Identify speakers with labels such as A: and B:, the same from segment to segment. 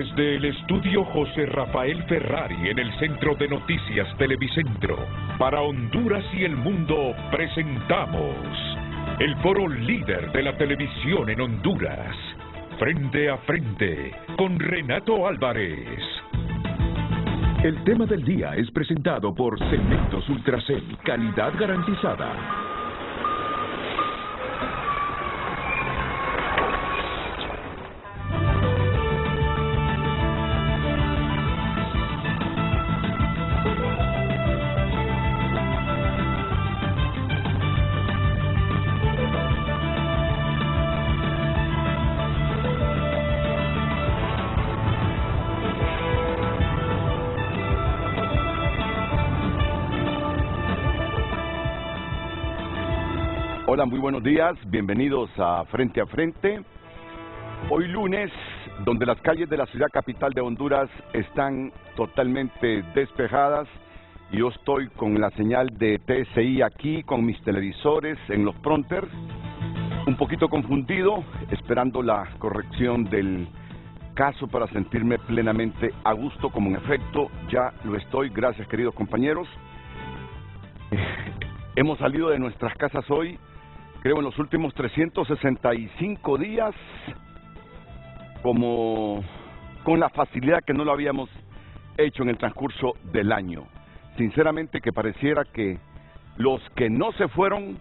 A: Desde el estudio José Rafael Ferrari en el Centro de Noticias Televicentro, para Honduras y el mundo presentamos el foro líder de la televisión en Honduras, Frente a Frente, con Renato Álvarez. El tema del día es presentado por Cementos Ultracel, calidad garantizada.
B: Hola, muy buenos días, bienvenidos a Frente. Hoy lunes, donde las calles de la ciudad capital de Honduras están totalmente despejadas, y yo estoy con la señal de TSI aquí, con mis televisores en los prompters, un poquito confundido, esperando la corrección del caso para sentirme plenamente a gusto, como en efecto ya lo estoy. Gracias, queridos compañeros. Hemos salido de nuestras casas hoy, creo en los últimos 365 días, como con la facilidad que no lo habíamos hecho en el transcurso del año. Sinceramente que pareciera que los que no se fueron,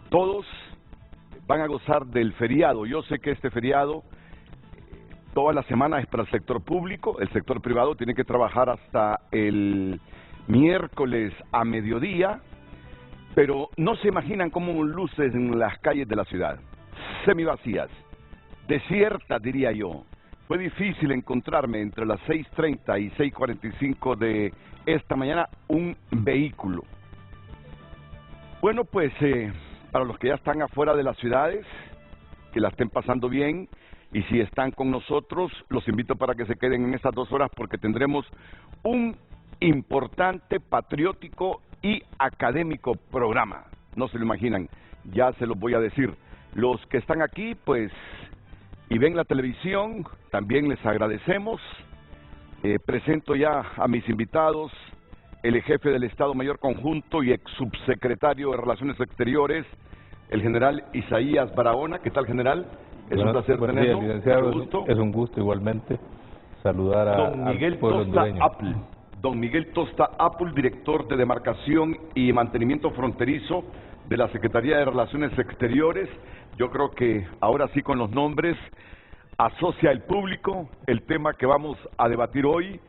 B: todos van a gozar del feriado. Yo sé que este feriado, toda la semana es para el sector público, el sector privado tiene que trabajar hasta el miércoles a mediodía, pero no se imaginan cómo luces en las calles de la ciudad, semivacías, desiertas diría yo. Fue difícil encontrarme entre las 6:30 y 6:45 de esta mañana un vehículo. Bueno, pues para los que ya están afuera de las ciudades, que la estén pasando bien, y si están con nosotros, los invito para que se queden en estas 2 horas porque tendremos un importante, patriótico y académico programa. No se lo imaginan, ya se los voy a decir. Los que están aquí, pues, y ven la televisión, también les agradecemos. Presento ya a mis invitados, el jefe del Estado Mayor Conjunto y ex subsecretario de Relaciones Exteriores, el general Isaías Barahona. ¿Qué tal, general? Es un placer tenerlo.
C: Licenciado, es un gusto igualmente saludar a
B: don Miguel Tosta Apple. Don Miguel Tosta Apple, director de Demarcación y Mantenimiento Fronterizo de la Secretaría de Relaciones Exteriores. Yo creo que ahora sí, con los nombres, asocia el público el tema que vamos a debatir hoy,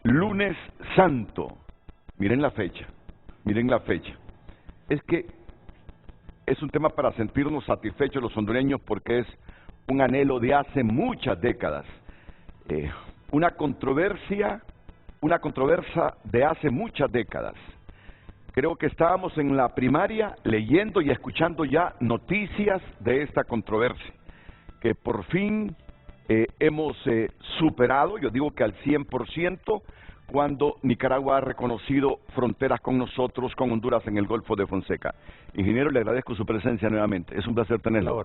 B: Lunes Santo. Miren la fecha, miren la fecha. Es que es un tema para sentirnos satisfechos los hondureños porque es un anhelo de hace muchas décadas. Una controversia de hace muchas décadas. Creo que estábamos en la primaria leyendo y escuchando ya noticias de esta controversia, que por fin hemos superado, yo digo que al 100%, cuando Nicaragua ha reconocido fronteras con nosotros, con Honduras en el Golfo de Fonseca. Ingeniero, le agradezco su presencia nuevamente, es un placer tenerlo.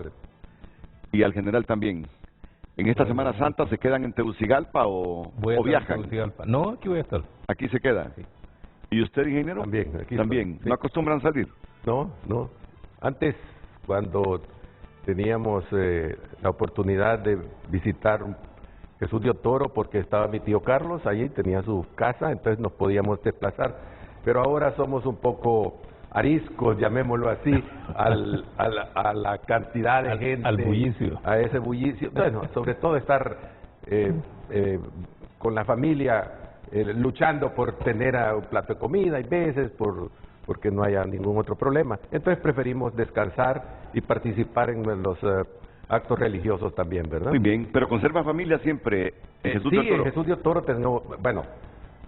B: Y al general también. ¿En esta Semana Santa se quedan en Tegucigalpa o viajan?
C: No, aquí voy a estar.
B: ¿Aquí se queda? Sí. ¿Y usted, ingeniero?
D: También, aquí
B: también.
D: Sí.
B: ¿No acostumbran salir?
D: No. Antes, cuando teníamos la oportunidad de visitar Jesús de Otoro, porque estaba mi tío Carlos, allí tenía su casa, entonces nos podíamos desplazar. Pero ahora somos un poco ariscos, llamémoslo así, a la cantidad de gente,
C: al bullicio,
D: a ese bullicio. Bueno, sobre todo estar con la familia, luchando por tener un plato de comida, hay veces porque no haya ningún otro problema. Entonces preferimos descansar y participar en los actos religiosos también, ¿verdad?
B: Muy bien, pero conserva familia siempre en Jesús de Otoro.
D: Sí, en Jesús de Otoro tenemos, bueno,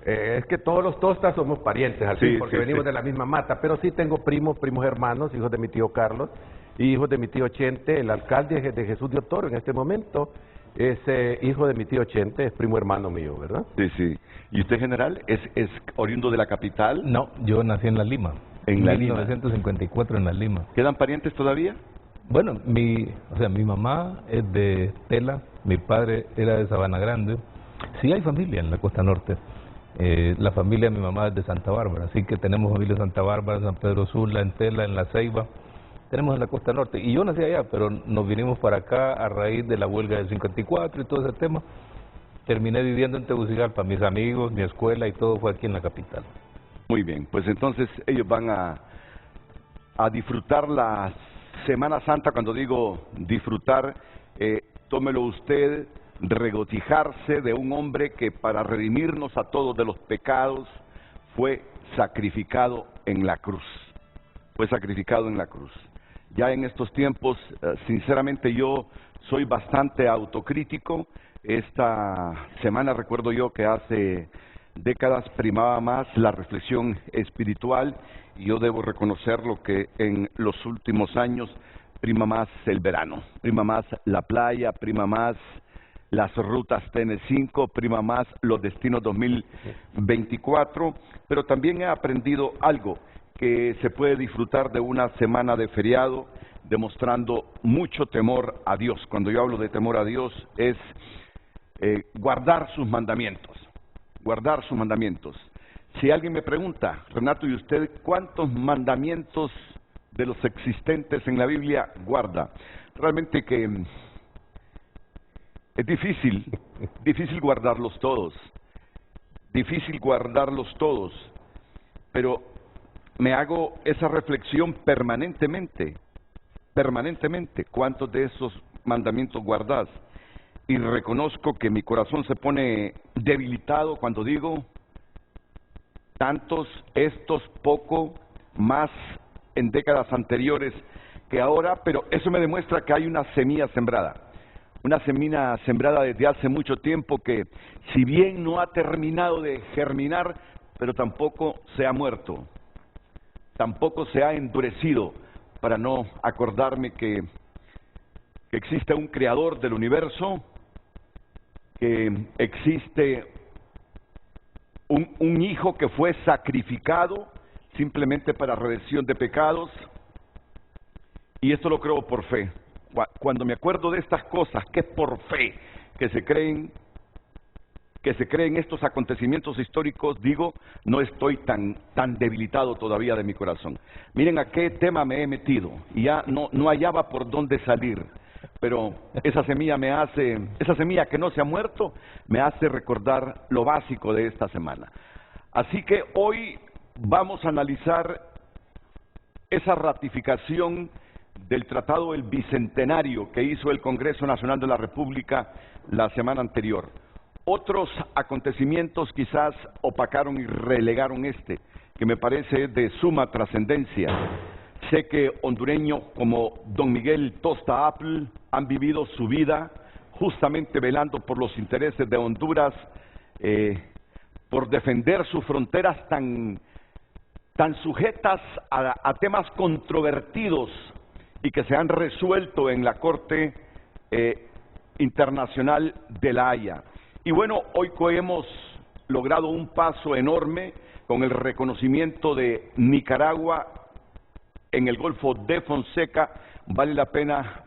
D: es que todos los Tostas somos parientes, al fin, porque venimos de la misma mata, pero sí tengo primos hermanos, hijos de mi tío Carlos y hijos de mi tío Chente. El alcalde de Jesús de Otoro en este momento es hijo de mi tío Chente, es primo hermano mío, ¿verdad?
B: Sí. ¿Y usted, general, es oriundo de la capital?
C: No, yo nací en La Lima.
B: En La
C: Lima. 1954 en La Lima.
B: ¿Quedan parientes todavía?
C: Bueno, mi mamá es de Tela, mi padre era de Sabana Grande, Sí hay familia en la costa norte. La familia de mi mamá es de Santa Bárbara, así que tenemos familia en Santa Bárbara, San Pedro Sula, en Tela, en La Ceiba. Tenemos en la costa norte. Y yo nací allá, pero nos vinimos para acá a raíz de la huelga del 54 y todo ese tema. Terminé viviendo en Tegucigalpa. Mis amigos, mi escuela y todo fue aquí en la capital.
B: Muy bien, pues entonces ellos van a disfrutar la Semana Santa. Cuando digo disfrutar, tómelo usted, regocijarse de un hombre que para redimirnos a todos de los pecados fue sacrificado en la cruz. Fue sacrificado en la cruz. Ya en estos tiempos, sinceramente yo soy bastante autocrítico. Esta semana recuerdo yo que hace décadas primaba más la reflexión espiritual y yo debo reconocerlo que en los últimos años prima más el verano, prima más la playa, prima más las rutas TN5, prima más los destinos 2024, pero también he aprendido algo, que se puede disfrutar de una semana de feriado demostrando mucho temor a Dios. Cuando yo hablo de temor a Dios es guardar sus mandamientos, guardar sus mandamientos. Si alguien me pregunta, Renato, ¿y usted cuántos mandamientos de los existentes en la Biblia guarda? Realmente que es difícil guardarlos todos, pero me hago esa reflexión permanentemente, ¿cuántos de esos mandamientos guardas? Y reconozco que mi corazón se pone debilitado cuando digo tantos, estos, poco, más en décadas anteriores que ahora, pero eso me demuestra que hay una semilla sembrada desde hace mucho tiempo que si bien no ha terminado de germinar, pero tampoco se ha muerto, tampoco se ha endurecido, para no acordarme que existe un creador del universo, que existe un hijo que fue sacrificado simplemente para redención de pecados, y esto lo creo por fe. Cuando me acuerdo de estas cosas, que es por fe que se creen estos acontecimientos históricos, digo, no estoy tan debilitado todavía de mi corazón. Miren a qué tema me he metido, y ya no hallaba por dónde salir. Pero esa semilla que no se ha muerto, me hace recordar lo básico de esta semana. Así que hoy vamos a analizar esa ratificación del Tratado del Bicentenario que hizo el Congreso Nacional de la República la semana anterior. Otros acontecimientos quizás opacaron y relegaron que me parece de suma trascendencia. Sé que hondureños como don Miguel Tosta Apple han vivido su vida justamente velando por los intereses de Honduras, por defender sus fronteras tan sujetas a temas controvertidos y que se han resuelto en la Corte Internacional de La Haya. Y bueno, hoy hemos logrado un paso enorme con el reconocimiento de Nicaragua en el Golfo de Fonseca. Vale la pena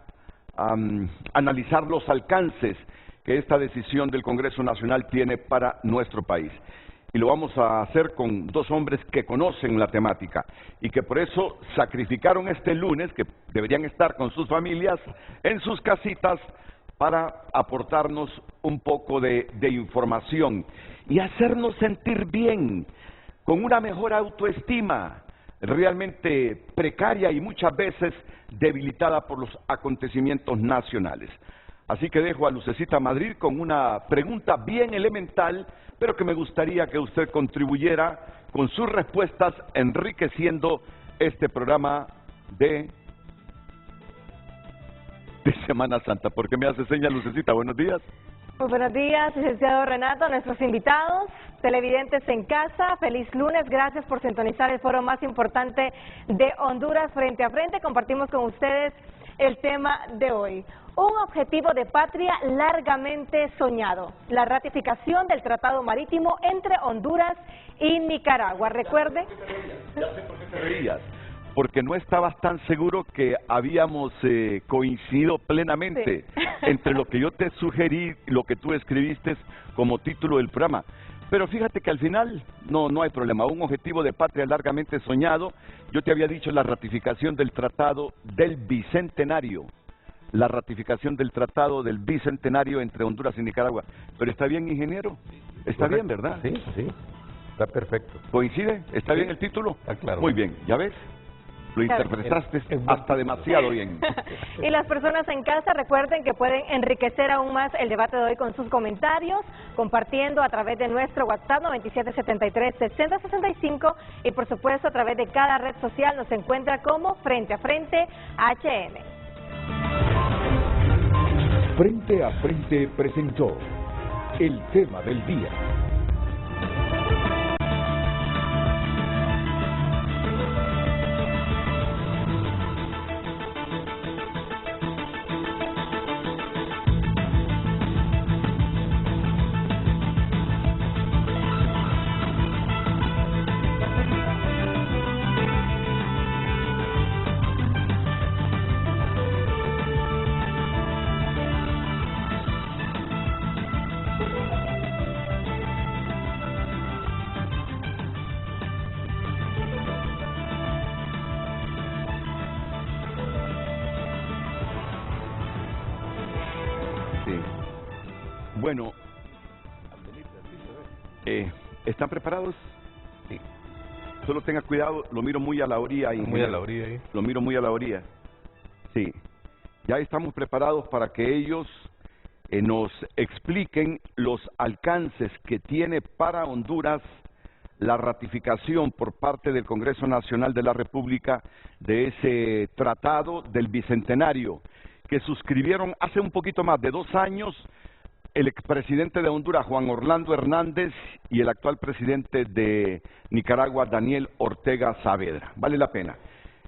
B: analizar los alcances que esta decisión del Congreso Nacional tiene para nuestro país. Y lo vamos a hacer con dos hombres que conocen la temática y que por eso sacrificaron este lunes, que deberían estar con sus familias en sus casitas, para aportarnos un poco de información y hacernos sentir bien, con una mejor autoestima, realmente precaria y muchas veces debilitada por los acontecimientos nacionales. Así que dejo a Lucecita Madrid con una pregunta bien elemental, pero que me gustaría que usted contribuyera con sus respuestas, enriqueciendo este programa de Semana Santa. ¿Por qué me hace señas, Lucecita? Buenos días.
E: Muy buenos días, licenciado Renato, nuestros invitados, televidentes en casa, feliz lunes, gracias por sintonizar el foro más importante de Honduras frente a frente. Compartimos con ustedes el tema de hoy. Un objetivo de patria largamente soñado, la ratificación del Tratado Marítimo entre Honduras y Nicaragua. Recuerde...
B: Ya sé por qué te reías. porque no estabas tan seguro que habíamos coincidido plenamente entre lo que yo te sugerí y lo que tú escribiste como título del programa. Pero fíjate que al final no hay problema. Un objetivo de patria largamente soñado. Yo te había dicho la ratificación del Tratado del Bicentenario. La ratificación del Tratado del Bicentenario entre Honduras y Nicaragua. Pero está bien, ingeniero. Está bien, ¿verdad?
D: Sí, sí. Está perfecto.
B: ¿Coincide? ¿Está bien el título?
D: Está claro.
B: Muy bien, ¿ya ves? Lo interpretaste hasta demasiado bien.
E: Y las personas en casa recuerden que pueden enriquecer aún más el debate de hoy con sus comentarios, compartiendo a través de nuestro WhatsApp 9773-6065 y por supuesto a través de cada red social nos encuentra como Frente a Frente HN.
A: Frente a Frente presentó el tema del día. Bueno, ¿están preparados?
C: Sí.
B: Solo tenga cuidado, lo miro muy a la orilla.
C: Muy a la orilla ahí.
B: Lo miro muy a la orilla. Sí. Ya estamos preparados para que ellos nos expliquen los alcances que tiene para Honduras la ratificación por parte del Congreso Nacional de la República de ese tratado del Bicentenario que suscribieron hace un poquito más de 2 años el expresidente de Honduras, Juan Orlando Hernández, y el actual presidente de Nicaragua, Daniel Ortega Saavedra. Vale la pena.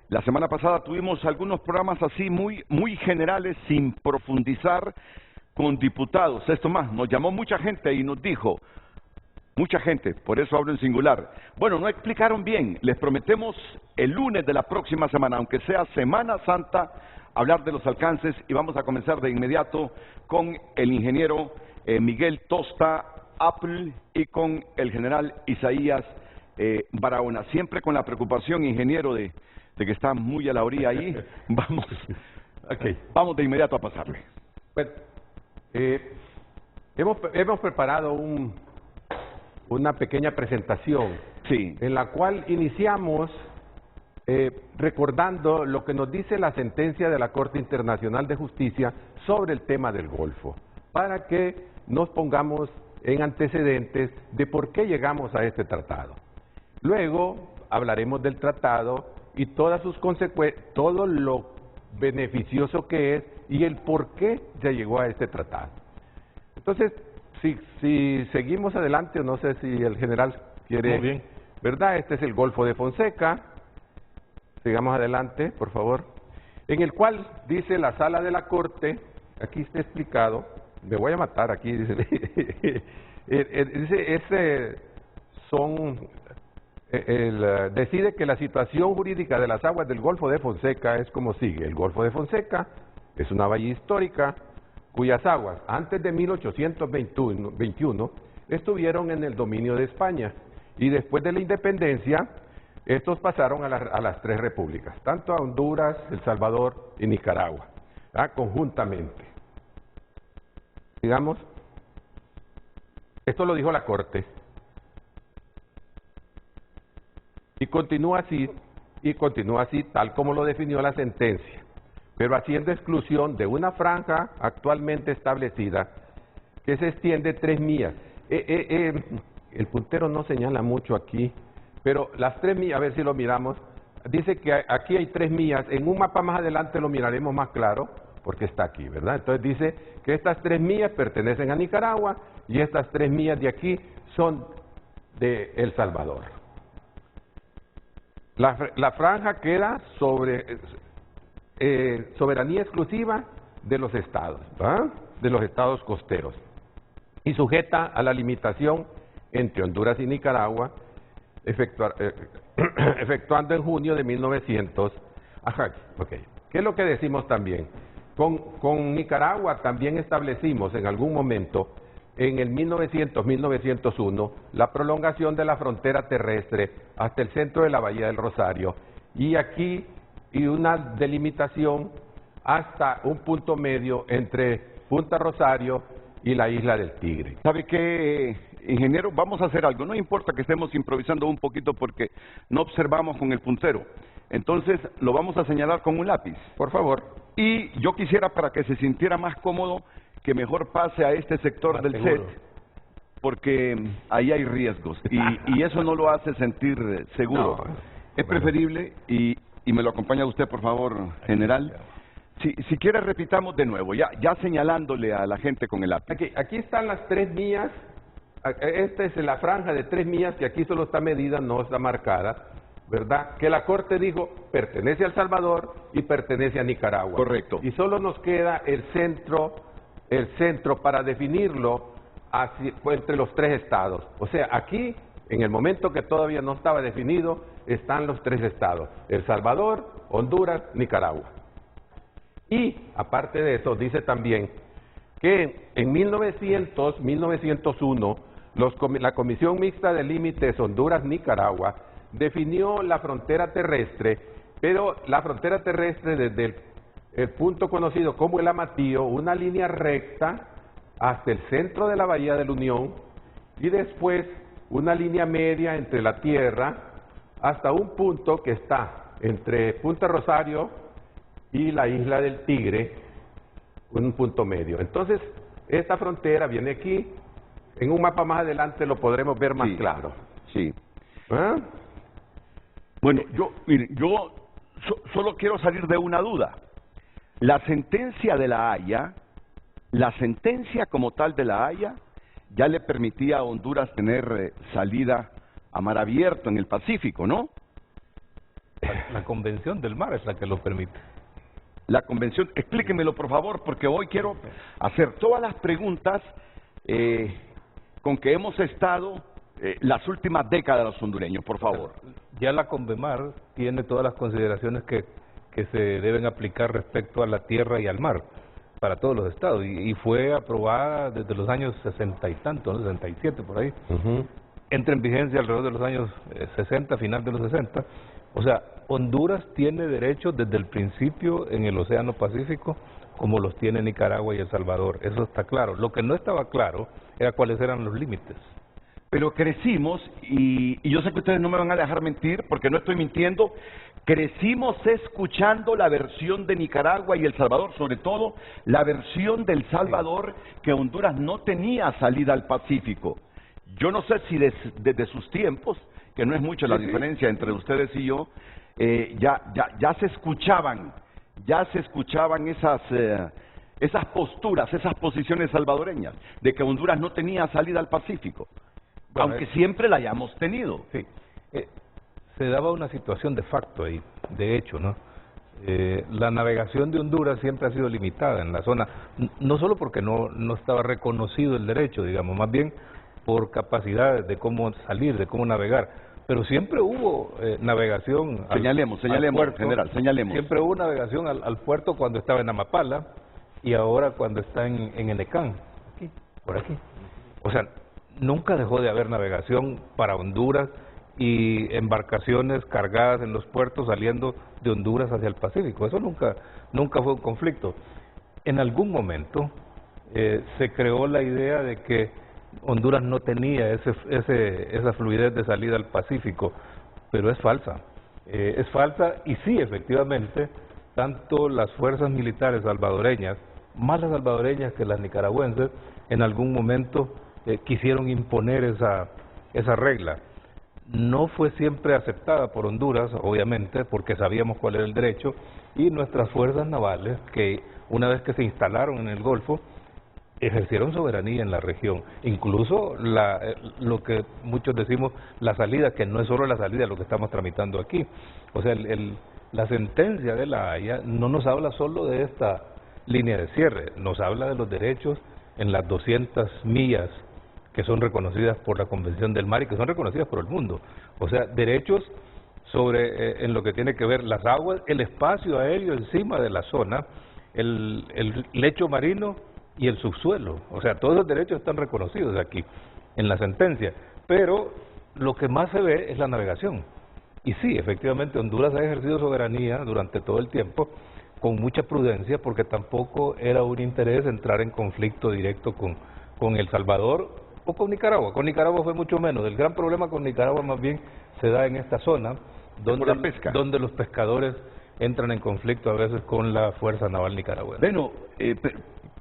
B: La semana pasada tuvimos algunos programas así muy generales, sin profundizar, con diputados. Esto más, nos llamó mucha gente y nos dijo, mucha gente, por eso hablo en singular. Bueno, no explicaron bien. Les prometemos el lunes de la próxima semana, aunque sea Semana Santa, hablar de los alcances, y vamos a comenzar de inmediato con el ingeniero Miguel Tosta Apple y con el general Isaías Barahona. Siempre con la preocupación, ingeniero, de que está muy a la orilla ahí. Vamos de inmediato a pasarle.
D: Bueno, hemos preparado una pequeña presentación,
B: sí,
D: en la cual iniciamos recordando lo que nos dice la sentencia de la Corte Internacional de Justicia sobre el tema del Golfo, para que nos pongamos en antecedentes de por qué llegamos a este tratado. Luego hablaremos del tratado y todas sus consecuencias, todo lo beneficioso que es y el por qué se llegó a este tratado. Entonces, si seguimos adelante, o no sé si el general quiere...
C: Muy bien.
D: ¿Verdad? Este es el Golfo de Fonseca. Sigamos adelante, por favor. En el cual dice la sala de la Corte, aquí está explicado, me voy a matar aquí, dice, decide que la situación jurídica de las aguas del Golfo de Fonseca es como sigue. El Golfo de Fonseca es una bahía histórica cuyas aguas antes de 1821 estuvieron en el dominio de España y después de la independencia estos pasaron a las 3 repúblicas, tanto a Honduras, El Salvador y Nicaragua, conjuntamente. Digamos, esto lo dijo la Corte. Y continúa así tal como lo definió la sentencia, pero haciendo exclusión de una franja actualmente establecida que se extiende 3 millas. El puntero no señala mucho aquí, pero las 3 millas, a ver si lo miramos, dice que aquí hay 3 millas, en un mapa más adelante lo miraremos más claro, porque está aquí, ¿verdad? Entonces dice que estas 3 millas pertenecen a Nicaragua y estas 3 millas de aquí son de El Salvador. La franja queda sobre soberanía exclusiva de los estados, ¿verdad? De los estados costeros, y sujeta a la limitación entre Honduras y Nicaragua efectuando en junio de 1900. Ajá, ok. ¿Qué es lo que decimos también? Con Nicaragua también establecimos en algún momento, en el 1900-1901, la prolongación de la frontera terrestre hasta el centro de la Bahía del Rosario. Y aquí, y una delimitación hasta un punto medio entre Punta Rosario y la Isla del Tigre.
B: ¿Sabe qué, ingeniero? Vamos a hacer algo. No importa que estemos improvisando un poquito porque no observamos con el puntero. Entonces, lo vamos a señalar con un lápiz.
D: Por favor.
B: Y yo quisiera, para que se sintiera más cómodo, que mejor pase a este sector
C: Más
B: del
C: seguro.
B: set, porque ahí hay riesgos y eso no lo hace sentir seguro.
D: No,
B: Es preferible, y me lo acompaña usted, por favor, general. Si quiere, repitamos de nuevo, ya señalándole a la gente con el lápiz.
D: Aquí están las 3 millas. Esta es la franja de 3 millas que aquí solo está medida, no está marcada, ¿verdad? Que la Corte dijo pertenece a El Salvador y pertenece a Nicaragua.
B: Correcto.
D: Y solo nos queda el centro para definirlo entre los 3 estados. O sea, aquí, en el momento que todavía no estaba definido, están los 3 estados: El Salvador, Honduras, Nicaragua. Y, aparte de eso, dice también que en 1901, la Comisión Mixta de Límites Honduras-Nicaragua definió la frontera terrestre, pero la frontera terrestre desde el punto conocido como el Amatillo, una línea recta hasta el centro de la Bahía de la Unión, y después una línea media entre la tierra hasta un punto que está entre Punta Rosario y la Isla del Tigre, un punto medio. Entonces, esta frontera viene aquí. En un mapa más adelante lo podremos ver más claro.
B: Sí.
D: ¿Ah?
B: Bueno, yo solo quiero salir de una duda. La sentencia de La Haya, la sentencia como tal de La Haya, ya le permitía a Honduras tener salida a mar abierto en el Pacífico, ¿no?
C: La Convención del Mar es la que lo permite.
B: La convención, explíquemelo por favor, porque hoy quiero hacer todas las preguntas con que hemos estado las últimas décadas los hondureños, por favor.
C: Ya la Convemar tiene todas las consideraciones que se deben aplicar respecto a la tierra y al mar para todos los estados, y fue aprobada desde los años 60 y tanto, ¿no? 67 por ahí. Entra en vigencia alrededor de los años 60, final de los 60. O sea, Honduras tiene derechos desde el principio en el Océano Pacífico, como los tiene Nicaragua y El Salvador. Eso está claro. Lo que no estaba claro era cuáles eran los límites.
B: Pero crecimos, y yo sé que ustedes no me van a dejar mentir, porque no estoy mintiendo, crecimos escuchando la versión de Nicaragua y El Salvador, sobre todo la versión del Salvador, que Honduras no tenía salida al Pacífico. Yo no sé si desde sus tiempos, que no es mucho la diferencia entre ustedes y yo, ya se escuchaban esas posturas, esas posiciones salvadoreñas, de que Honduras no tenía salida al Pacífico, bueno, aunque siempre la hayamos tenido.
C: Sí. Se daba una situación de facto ahí, de hecho, ¿no? La navegación de Honduras siempre ha sido limitada en la zona, no solo porque no estaba reconocido el derecho, digamos, más bien por capacidades de cómo salir, de cómo navegar, pero siempre hubo navegación
B: señalemos,
C: puerto,
B: general, señalemos.
C: Siempre hubo navegación al puerto cuando estaba en Amapala y ahora cuando está en Enecán, aquí, por aquí. O sea, nunca dejó de haber navegación para Honduras y embarcaciones cargadas en los puertos saliendo de Honduras hacia el Pacífico. Eso nunca fue un conflicto. En algún momento se creó la idea de que Honduras no tenía esa fluidez de salida al Pacífico, pero es falsa. Es falsa, y sí, efectivamente, tanto las fuerzas militares salvadoreñas, más las salvadoreñas que las nicaragüenses, en algún momento quisieron imponer esa regla. No fue siempre aceptada por Honduras, obviamente, porque sabíamos cuál era el derecho, y nuestras fuerzas navales, que una vez que se instalaron en el Golfo, ejercieron soberanía en la región. Incluso lo que muchos decimos, la salida, que no es solo la salida lo que estamos tramitando aquí. O sea, la sentencia de La Haya no nos habla solo de esta línea de cierre, nos habla de los derechos en las 200 millas que son reconocidas por la Convención del Mar y que son reconocidas por el mundo. O sea, derechos sobre en lo que tiene que ver las aguas, el espacio aéreo encima de la zona, el lecho marino y el subsuelo. O sea, todos los derechos están reconocidos aquí en la sentencia, pero lo que más se ve es la navegación. Y sí, efectivamente, Honduras ha ejercido soberanía durante todo el tiempo con mucha prudencia, porque tampoco era un interés entrar en conflicto directo con El Salvador o con Nicaragua. Con Nicaragua fue mucho menos. El gran problema con Nicaragua más bien se da en esta zona donde los pescadores entran en conflicto a veces con la Fuerza Naval Nicaragüense.
B: Bueno,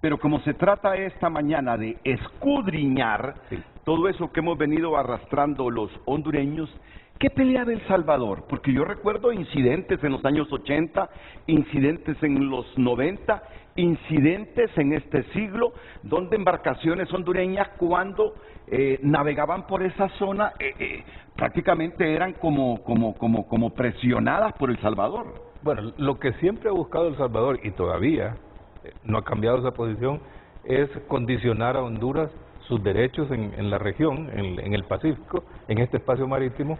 B: pero como se trata esta mañana de escudriñar todo eso que hemos venido arrastrando los hondureños, ¿qué pelea de El Salvador? Porque yo recuerdo incidentes en los años 80, incidentes en los 90, incidentes en este siglo, donde embarcaciones hondureñas cuando navegaban por esa zona prácticamente eran como presionadas por El Salvador.
C: Bueno, lo que siempre ha buscado El Salvador, y todavía no ha cambiado esa posición, es condicionar a Honduras sus derechos en la región, en el Pacífico, en este espacio marítimo,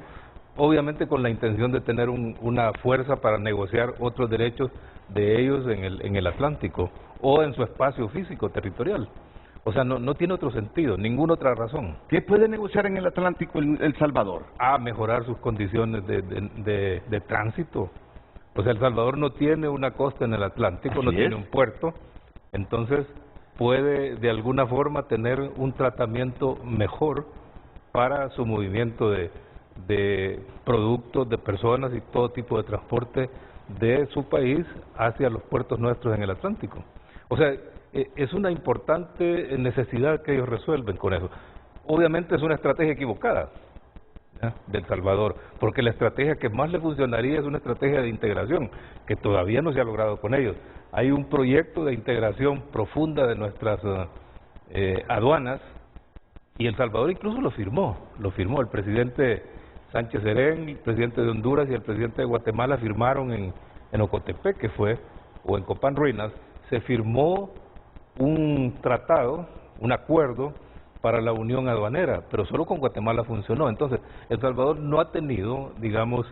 C: obviamente con la intención de tener una fuerza para negociar otros derechos de ellos en el Atlántico o en su espacio físico, territorial. O sea, no tiene otro sentido, ninguna otra razón.
B: ¿Qué puede negociar en el Atlántico El Salvador?
C: A mejorar sus condiciones de tránsito. O sea, El Salvador no tiene una costa en el Atlántico, no tiene un puerto, entonces puede de alguna forma tener un tratamiento mejor para su movimiento de productos, de personas y todo tipo de transporte de su país hacia los puertos nuestros en el Atlántico. O sea, es una importante necesidad que ellos resuelven con eso. Obviamente es una estrategia equivocada de El Salvador, porque la estrategia que más le funcionaría es una estrategia de integración, que todavía no se ha logrado con ellos. Hay un proyecto de integración profunda de nuestras aduanas, y El Salvador incluso lo firmó el presidente Sánchez Serén, el presidente de Honduras y el presidente de Guatemala firmaron en Ocotepec, que fue, o en Copán Ruinas, se firmó un tratado, un acuerdo para la unión aduanera, pero solo con Guatemala funcionó. Entonces, El Salvador no ha tenido, digamos,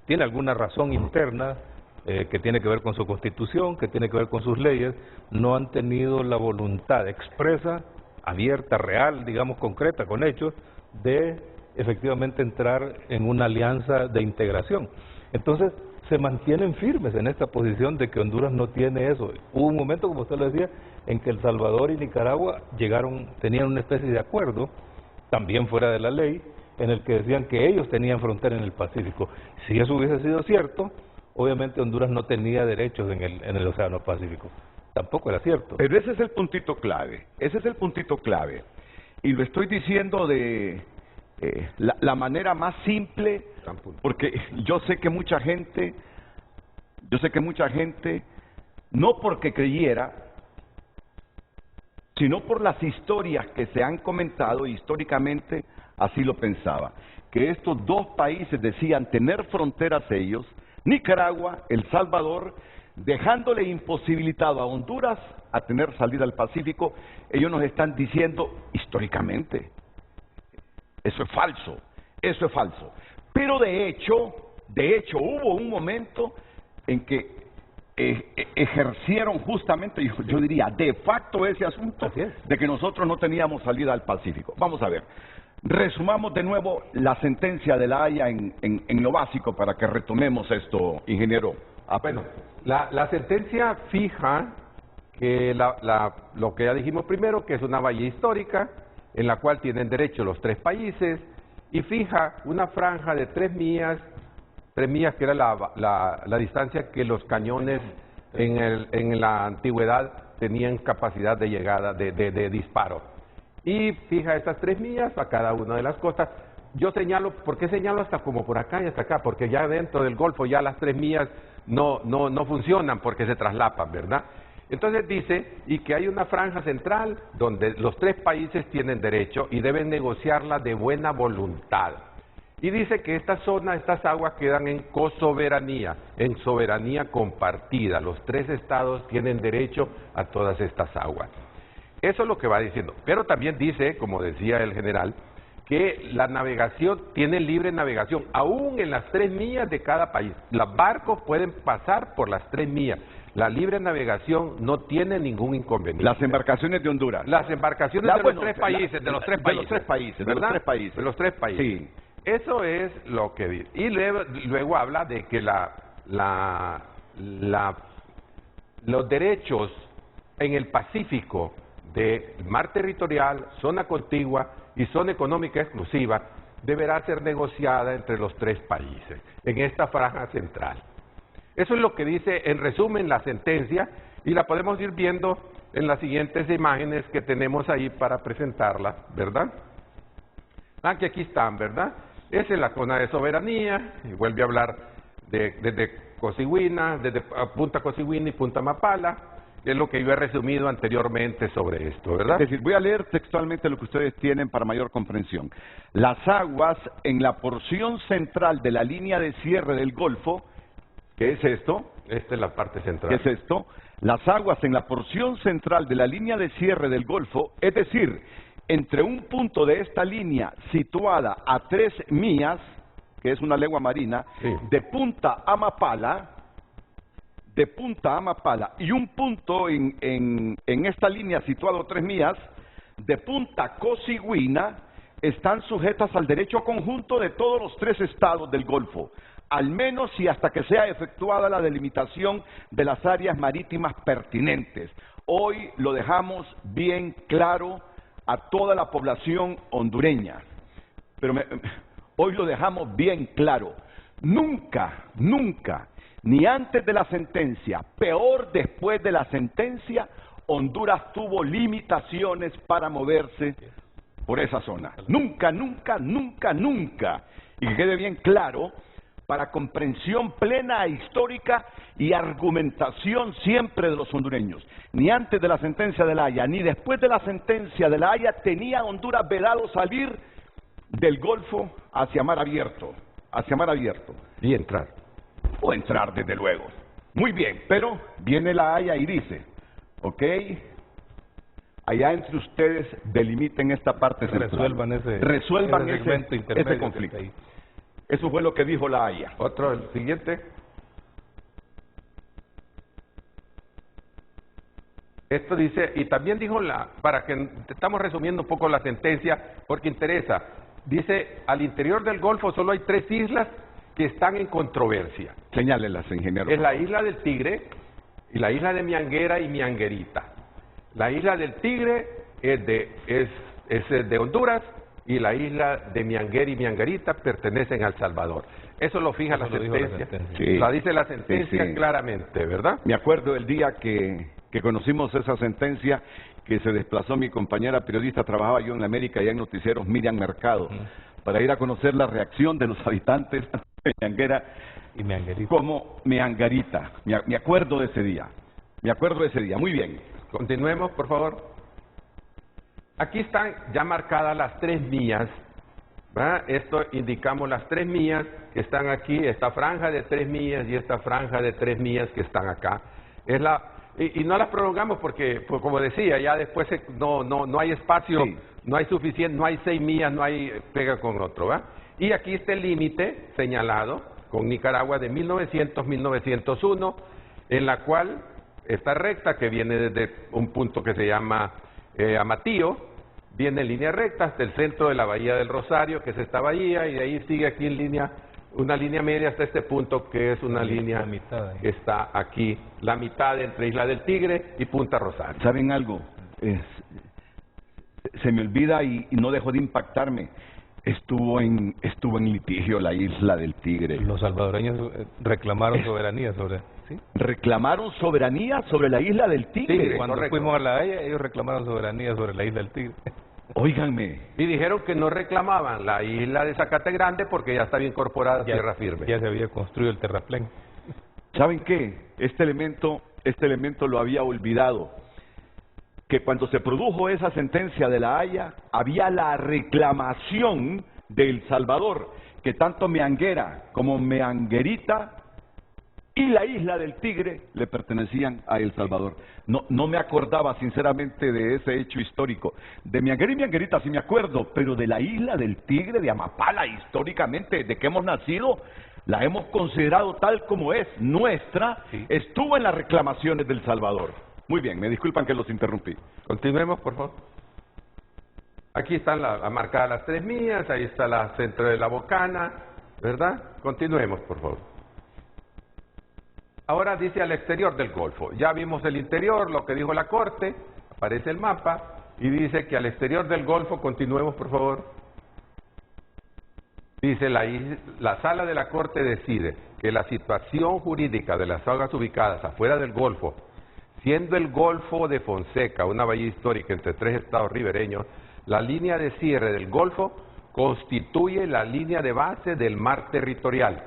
C: tiene alguna razón interna que tiene que ver con su constitución, que tiene que ver con sus leyes, no han tenido la voluntad expresa, abierta, real, digamos, concreta, con hechos, de efectivamente entrar en una alianza de integración. Entonces, se mantienen firmes en esta posición de que Honduras no tiene eso. Hubo un momento, como usted lo decía, en que El Salvador y Nicaragua tenían una especie de acuerdo, también fuera de la ley, en el que decían que ellos tenían frontera en el Pacífico. Si eso hubiese sido cierto, obviamente Honduras no tenía derechos en el Océano Pacífico. Tampoco era cierto.
B: Pero ese es el puntito clave, y lo estoy diciendo de la manera más simple, porque yo sé que mucha gente, no porque creyera, sino por las historias que se han comentado, históricamente así lo pensaba, que estos dos países decían tener fronteras ellos, Nicaragua, El Salvador, dejándole imposibilitado a Honduras a tener salida al Pacífico. Ellos nos están diciendo históricamente, eso es falso. Pero de hecho hubo un momento en que ejercieron justamente, yo diría, de facto ese asunto de que nosotros no teníamos salida al Pacífico. Vamos a ver, resumamos de nuevo la sentencia de La Haya en lo básico para que retomemos esto, ingeniero.
D: Bueno, la sentencia fija que lo que ya dijimos primero, que es una bahía histórica en la cual tienen derecho los tres países, y fija una franja de 3 millas que era la distancia que los cañones en la antigüedad tenían capacidad de llegada de disparo. Y fija estas 3 millas a cada una de las costas. Yo señalo, ¿por qué señalo hasta como por acá y hasta acá? Porque ya dentro del Golfo ya las 3 millas no funcionan porque se traslapan, ¿verdad? Entonces dice, y que hay una franja central donde los tres países tienen derecho y deben negociarla de buena voluntad. Y dice que esta zona, estas aguas quedan en cosoberanía, en soberanía compartida. Los tres estados tienen derecho a todas estas aguas. Eso es lo que va diciendo. Pero también dice, como decía el general, que la navegación tiene libre navegación, aún en las 3 millas de cada país. Los barcos pueden pasar por las 3 millas. La libre navegación no tiene ningún inconveniente.
B: Las embarcaciones de Honduras.
D: Las embarcaciones de los tres países, de los tres países. De los tres países.
B: Sí.
D: Eso es lo que dice. Y luego habla de que los derechos en el Pacífico del mar territorial, zona contigua y zona económica exclusiva deberá ser negociada entre los 3 países en esta franja central. Eso es lo que dice en resumen la sentencia y la podemos ir viendo en las siguientes imágenes que tenemos ahí para presentarla, ¿verdad? Que aquí están, ¿verdad? Esa es la zona de soberanía y vuelve a hablar desde Cosiguina, desde Punta Cosiguina y Punta Mapala, que es lo que yo he resumido anteriormente sobre esto, ¿verdad?
B: Es decir, voy a leer textualmente lo que ustedes tienen para mayor comprensión. Las aguas en la porción central de la línea de cierre del Golfo, ¿qué es esto?
D: Esta es la parte central.
B: ¿Qué es esto? Las aguas en la porción central de la línea de cierre del Golfo, es decir, entre un punto de esta línea situada a 3 millas, que es una legua marina,
D: sí,
B: de Punta Amapala, y un punto en esta línea situado a 3 millas, de Punta Cosiguina, están sujetas al derecho conjunto de todos los 3 estados del Golfo, al menos y hasta que sea efectuada la delimitación de las áreas marítimas pertinentes. Hoy lo dejamos bien claro a toda la población hondureña, pero hoy lo dejamos bien claro. Nunca, ni antes de la sentencia, peor después de la sentencia, Honduras tuvo limitaciones para moverse por esa zona. Nunca. Y que quede bien claro, para comprensión plena e histórica y argumentación siempre de los hondureños. Ni antes de la sentencia de La Haya, ni después de la sentencia de La Haya, tenía Honduras vedado salir del Golfo hacia mar abierto.
D: Y entrar.
B: O entrar, desde luego. Muy bien, pero viene La Haya y dice, ok, allá entre ustedes delimiten esta parte central. Resuelvan ese conflicto. Eso fue lo que dijo La Haya.
D: Otro, el siguiente. Esto dice, y también dijo para que estamos resumiendo un poco la sentencia, porque interesa. Dice, al interior del Golfo solo hay 3 islas que están en controversia.
B: Señálenlas, ingeniero.
D: Es la isla del Tigre, y la isla de Mianguera y Mianguerita. La isla del Tigre es de Honduras, y la isla de Mianguera y Mianguerita pertenecen a El Salvador. Eso lo fija la sentencia.
B: Sí.
D: La dice la sentencia claramente, ¿verdad?
B: Me acuerdo el día que conocimos esa sentencia, que se desplazó mi compañera periodista, trabajaba yo en la América y en noticieros, Miriam Mercado, para ir a conocer la reacción de los habitantes de Mianguera
C: y Mianguerita.
B: Como Mianguerita. Me acuerdo de ese día. Muy bien.
D: Continuemos, por favor. Aquí están ya marcadas las 3 millas, ¿verdad? Esto indicamos las 3 millas que están aquí, esta franja de 3 millas y esta franja de 3 millas que están acá. Y no las prolongamos porque, pues, como decía, ya después no hay espacio, sí, no hay suficiente, no hay 6 millas, no hay pega con otro, ¿verdad? Y aquí está el límite señalado con Nicaragua de 1900-1901, en la cual esta recta que viene desde un punto que se llama Amatillo, viene en línea recta hasta el centro de la Bahía del Rosario, que es esta bahía, y de ahí sigue aquí en línea, una línea media hasta este punto, que es una línea que está aquí, la mitad entre Isla del Tigre y Punta Rosario.
B: ¿Saben algo? Se me olvida y no dejó de impactarme. Estuvo en litigio la Isla del Tigre.
C: Los salvadoreños reclamaron soberanía sobre... ¿Sí?
B: Reclamaron soberanía sobre la Isla del Tigre.
C: Sí, cuando fuimos a La Haya, ellos reclamaron soberanía sobre la Isla del Tigre.
B: Óiganme.
D: Y dijeron que no reclamaban la isla de Zacate Grande porque ya estaba incorporada a tierra firme.
C: Ya se había construido el terraplén.
B: ¿Saben qué? Este elemento lo había olvidado. Que cuando se produjo esa sentencia de La Haya, había la reclamación de El Salvador, que tanto Mianguera como Mianguerita y la isla del Tigre le pertenecían a El Salvador. No me acordaba sinceramente de ese hecho histórico. De Mianguera y Mianguerita sí me acuerdo, pero de la isla del Tigre, de Amapala, históricamente, de que hemos nacido, la hemos considerado tal como es, nuestra, estuvo en las reclamaciones del Salvador. Muy bien, me disculpan que los interrumpí.
D: Continuemos, por favor. Aquí están marcadas las 3 millas, ahí está la centro de la Bocana, ¿verdad? Continuemos, por favor. Ahora dice al exterior del Golfo. Ya vimos el interior, lo que dijo la Corte, aparece el mapa, y dice que al exterior del Golfo, continuemos, por favor. Dice la Sala de la Corte decide que la situación jurídica de las aguas ubicadas afuera del Golfo, siendo el Golfo de Fonseca una bahía histórica entre 3 estados ribereños, la línea de cierre del Golfo constituye la línea de base del mar territorial.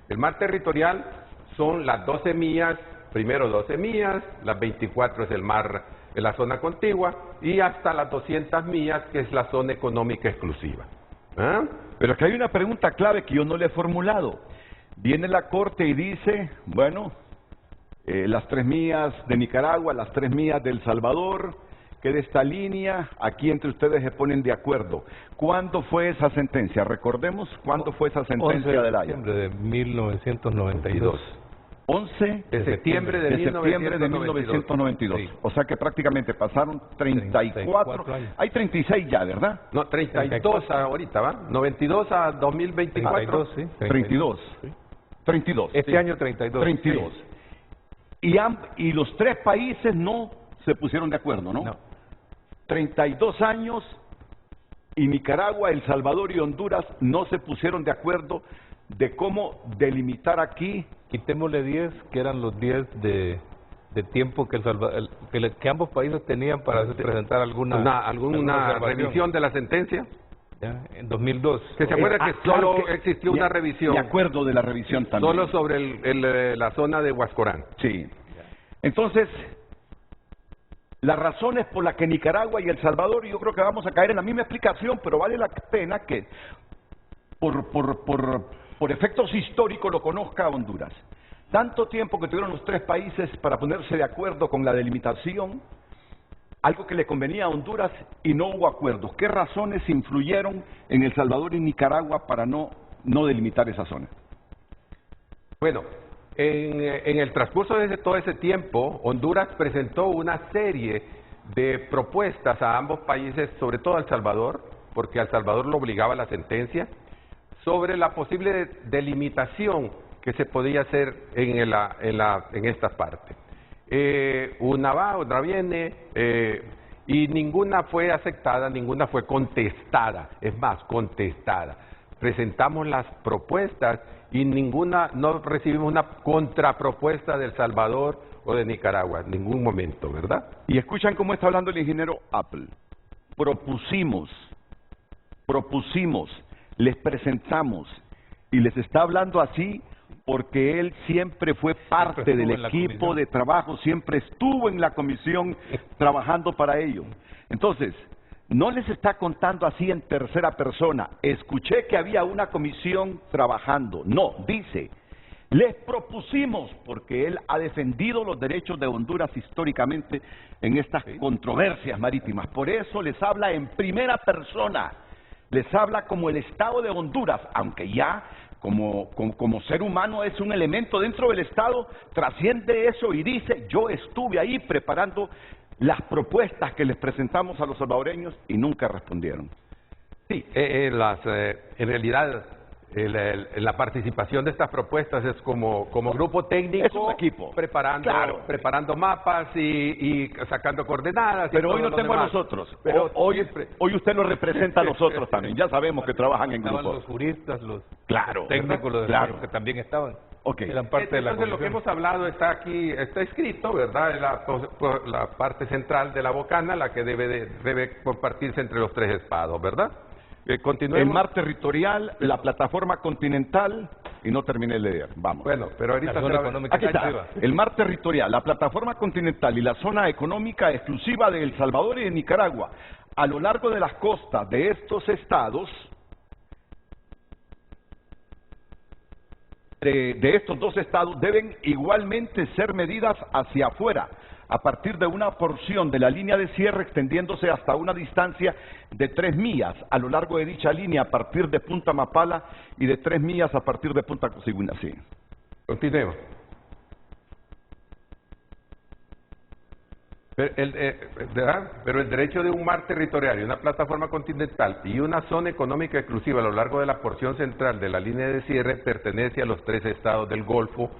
D: El mar territorial son las 12 millas, primero 12 millas, las 24 es el mar, en la zona contigua, y hasta las 200 millas, que es la zona económica exclusiva. ¿Ah?
B: Pero aquí hay una pregunta clave que yo no le he formulado. Viene la Corte y dice, bueno, las 3 millas de Nicaragua, las 3 millas de El Salvador, que de esta línea, aquí entre ustedes se ponen de acuerdo. ¿Cuándo fue esa sentencia? Recordemos, ¿cuándo fue esa sentencia de la Haya?
C: 11 de septiembre de 1992.
B: 11
D: de septiembre de
B: 1992.
C: Sí.
B: O sea que prácticamente pasaron 34
C: años.
B: Hay 36 ya, ¿verdad?
D: No, 32 ahorita, ¿va? 92 a 2024.
C: 32, sí.
B: 32.
C: Sí.
B: 32.
C: Este año 32.
B: 32. Y los 3 países no se pusieron de acuerdo, ¿no?
C: No.
B: 32 años y Nicaragua, El Salvador y Honduras no se pusieron de acuerdo de cómo delimitar aquí.
C: Quitémosle 10, que eran los 10 de tiempo que que ambos países tenían para presentar alguna
D: revisión de la sentencia.
C: ¿Ya? En 2002.
D: Que se acuerda que
B: claro
D: solo
B: que
D: existió una revisión.
B: De acuerdo de la revisión también.
D: Solo sobre la zona de Huascorán.
B: Sí. Entonces, las razones por las que Nicaragua y El Salvador, yo creo que vamos a caer en la misma explicación, pero vale la pena que por efectos históricos lo conozca Honduras. Tanto tiempo que tuvieron los 3 países para ponerse de acuerdo con la delimitación, algo que le convenía a Honduras, y no hubo acuerdos. ¿Qué razones influyeron en El Salvador y Nicaragua para no delimitar esa zona?
D: Bueno, en el transcurso de todo ese tiempo, Honduras presentó una serie de propuestas a ambos países, sobre todo a El Salvador, porque a El Salvador lo obligaba la sentencia, sobre la posible delimitación que se podía hacer en esta parte. Una va, otra viene, y ninguna fue aceptada, ninguna fue contestada, es más, contestada. Presentamos las propuestas y no recibimos una contrapropuesta de El Salvador o de Nicaragua, en ningún momento, ¿verdad?
B: Y escuchan cómo está hablando el ingeniero Apple. Propusimos, les presentamos, y les está hablando así porque él siempre fue parte del equipo de trabajo, siempre estuvo en la comisión trabajando para ello. Entonces, no les está contando así en tercera persona, escuché que había una comisión trabajando. No, dice, les propusimos, porque él ha defendido los derechos de Honduras históricamente en estas controversias marítimas. Por eso les habla en primera persona, les habla como el Estado de Honduras, aunque ya como ser humano es un elemento dentro del Estado, trasciende eso y dice, yo estuve ahí preparando las propuestas que les presentamos a los salvadoreños y nunca respondieron.
D: Sí, en realidad la participación de estas propuestas es como grupo técnico,
B: es un equipo
D: preparando mapas y sacando coordenadas.
B: Pero hoy no tengo a nosotros, pero hoy usted nos representa a nosotros también, ya sabemos que trabajan en grupos.
C: Los juristas, los
B: claro,
C: técnicos, los que también estaban.
B: Okay.
C: Eran parte de la
D: Entonces lo que hemos hablado está aquí, está escrito, ¿verdad? La parte central de la Bocana, la que debe compartirse entre los 3 estados, ¿verdad?
B: El mar territorial, la plataforma continental, y no terminé de leer, vamos.
D: Bueno, pero ahorita
B: aquí está, el mar territorial, la plataforma continental y la zona económica exclusiva de El Salvador y de Nicaragua, a lo largo de las costas de estos estados, de estos dos estados deben igualmente ser medidas hacia afuera, a partir de una porción de la línea de cierre extendiéndose hasta una distancia de 3 millas a lo largo de dicha línea a partir de Punta Mapala y de 3 millas a partir de Punta Cosigüina. Sí.
D: Continuemos. Pero el derecho de un mar territorial y una plataforma continental y una zona económica exclusiva a lo largo de la porción central de la línea de cierre pertenece a los 3 estados del Golfo,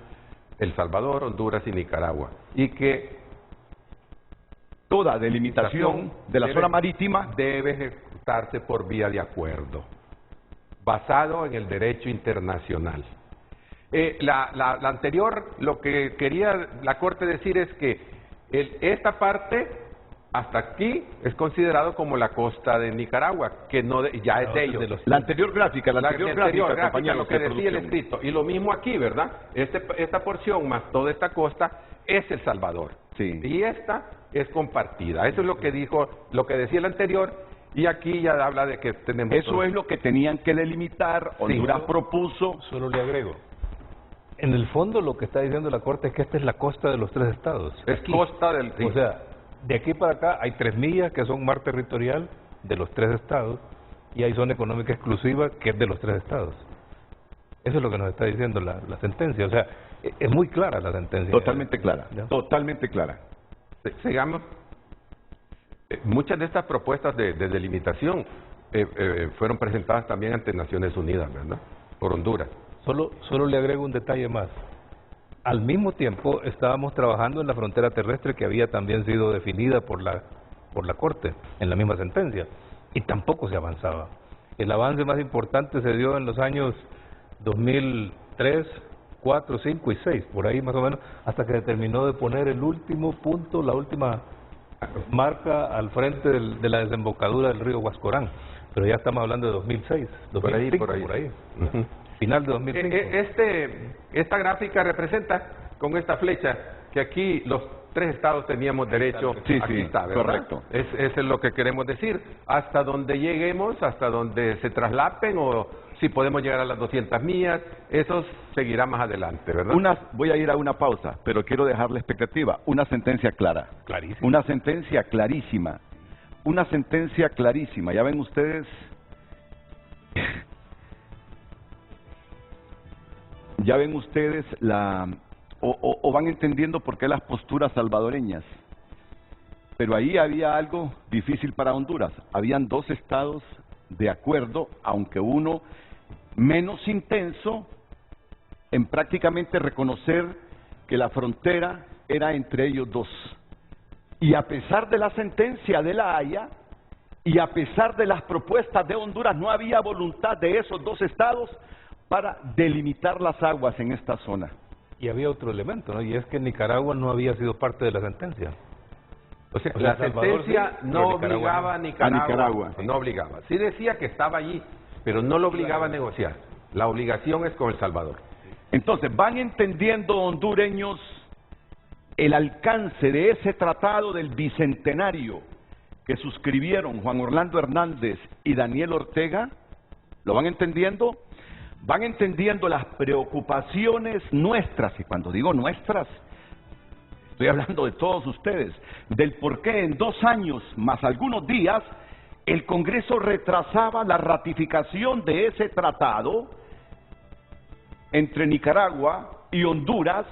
D: El Salvador, Honduras y Nicaragua. Y que
B: toda delimitación de la zona marítima
D: debe ejecutarse por vía de acuerdo, basado en el derecho internacional. La anterior, lo que quería la Corte decir es que esta parte, hasta aquí, es considerado como la costa de Nicaragua, que no ya es de ellos.
B: La anterior gráfica,
D: compañero, lo que decía el escrito. Y lo mismo aquí, ¿verdad? Esta porción más toda esta costa es El Salvador.
B: Sí.
D: Y esta es compartida. Eso es lo que dijo, lo que decía el anterior, y aquí ya habla de que tenemos...
B: Eso es lo que tenían que delimitar. Honduras propuso...
C: Solo le agrego. En el fondo lo que está diciendo la Corte es que esta es la costa de los 3 estados.
D: Es
C: aquí.
D: Costa del...
C: O sea, de aquí para acá hay 3 millas que son mar territorial de los 3 estados y hay zona económica exclusiva que es de los 3 estados. Eso es lo que nos está diciendo la sentencia. O sea, es muy clara la sentencia.
B: Totalmente clara,
C: ¿ya?
B: totalmente clara.
D: Sigamos. Muchas de estas propuestas de delimitación fueron presentadas también ante Naciones Unidas, ¿verdad? Por Honduras.
C: Solo le agrego un detalle más. Al mismo tiempo estábamos trabajando en la frontera terrestre que había también sido definida por la Corte en la misma sentencia y tampoco se avanzaba. El avance más importante se dio en los años 2003, 4, 5 y 6, por ahí más o menos, hasta que se terminó de poner el último punto, la última marca al frente de la desembocadura del río Huascorán. Pero ya estamos hablando de 2006, 2005, por ahí.
D: Uh-huh.
C: Final de 2005.
D: Esta gráfica representa con esta flecha que aquí los 3 estados teníamos derecho.
B: Sí,
D: aquí
B: sí,
D: está, ¿verdad?
B: correcto.
D: Eso es lo que queremos decir. Hasta donde lleguemos, hasta donde se traslapen o si podemos llegar a las 200 millas, eso seguirá más adelante, ¿verdad?
B: Voy a ir a una pausa, pero quiero dejar la expectativa. Una sentencia clara.
C: Clarísima.
B: Una sentencia clarísima. Una sentencia clarísima. Ya ven ustedes... Ya ven ustedes o van entendiendo por qué las posturas salvadoreñas. Pero ahí había algo difícil para Honduras. Habían 2 estados de acuerdo, aunque uno menos intenso, en prácticamente reconocer que la frontera era entre ellos 2. Y a pesar de la sentencia de La Haya, y a pesar de las propuestas de Honduras, no había voluntad de esos 2 estados para delimitar las aguas en esta zona.
C: Y había otro elemento, ¿no? Y es que Nicaragua no había sido parte de la sentencia.
D: O sea, la sentencia
C: sí,
D: no obligaba a Nicaragua.
B: Sí.
D: No obligaba. Sí decía que estaba allí, pero no lo obligaba a negociar. La obligación es con El Salvador.
B: Entonces, van entendiendo, hondureños, el alcance de ese tratado del Bicentenario que suscribieron Juan Orlando Hernández y Daniel Ortega. ¿Lo van entendiendo? Van entendiendo las preocupaciones nuestras, y cuando digo nuestras, estoy hablando de todos ustedes, del por qué en 2 años más algunos días el Congreso retrasaba la ratificación de ese tratado entre Nicaragua y Honduras,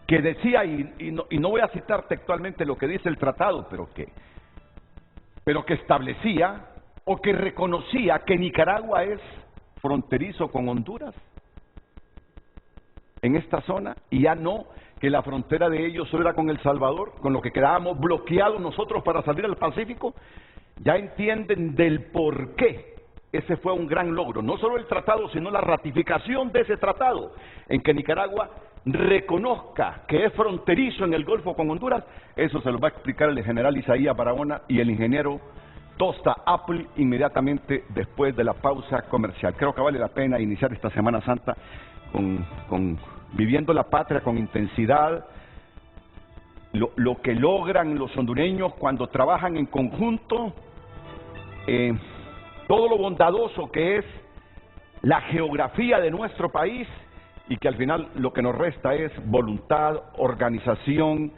B: que decía, y no voy a citar textualmente lo que dice el tratado, pero que establecía o que reconocía que Nicaragua es fronterizo con Honduras en esta zona, y ya no que la frontera de ellos solo era con El Salvador, con lo que quedábamos bloqueados nosotros para salir al Pacífico. Ya entienden del por qué ese fue un gran logro, no solo el tratado, sino la ratificación de ese tratado, en que Nicaragua reconozca que es fronterizo en el Golfo con Honduras. Eso se lo va a explicar el general Isaías Barahona y el ingeniero Tosta Apple inmediatamente después de la pausa comercial. Creo que vale la pena iniciar esta Semana Santa con viviendo la patria con intensidad, lo que logran los hondureños cuando trabajan en conjunto, todo lo bondadoso que es la geografía de nuestro país y que al final lo que nos resta es voluntad, organización,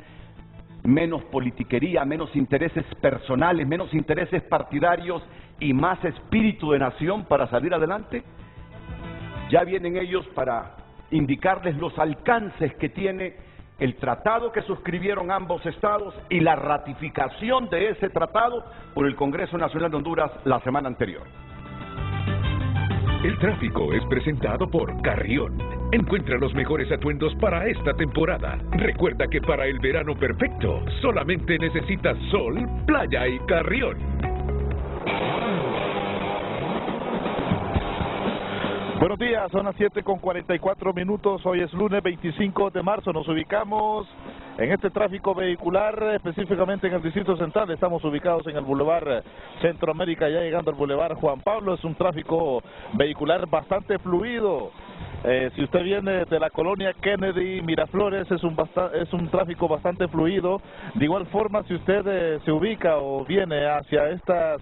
B: menos politiquería, menos intereses personales, menos intereses partidarios y más espíritu de nación para salir adelante. Ya vienen ellos para indicarles los alcances que tiene el tratado que suscribieron ambos estados y la ratificación de ese tratado por el Congreso Nacional de Honduras la semana anterior.
A: El tráfico es presentado por Carrión. Encuentra los mejores atuendos para esta temporada. Recuerda que para el verano perfecto solamente necesitas sol, playa y Carrión.
F: Buenos días, son las 7:44. Hoy es lunes 25 de marzo. Nos ubicamos en este tráfico vehicular, específicamente en el Distrito Central. Estamos ubicados en el Boulevard Centroamérica, ya llegando al Boulevard Juan Pablo. Es un tráfico vehicular bastante fluido. Si usted viene de la colonia Kennedy, Miraflores, es un tráfico bastante fluido. De igual forma, si usted se ubica o viene hacia estas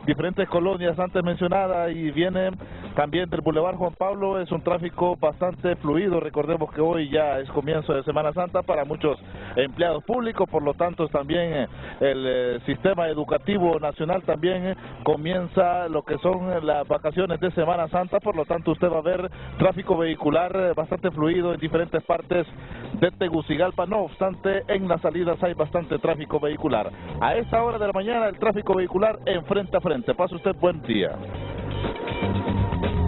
F: diferentes colonias antes mencionadas y viene también del Boulevard Juan Pablo, es un tráfico bastante fluido. Recordemos que hoy ya es comienzo de Semana Santa para muchos empleados públicos, por lo tanto también el sistema educativo nacional también comienza lo que son las vacaciones de Semana Santa, por lo tanto usted va a ver tráfico vehicular bastante fluido en diferentes partes de Tegucigalpa. No obstante, en las salidas hay bastante tráfico vehicular. A esta hora de la mañana el tráfico vehicular en frente a frente. Pase usted buen día.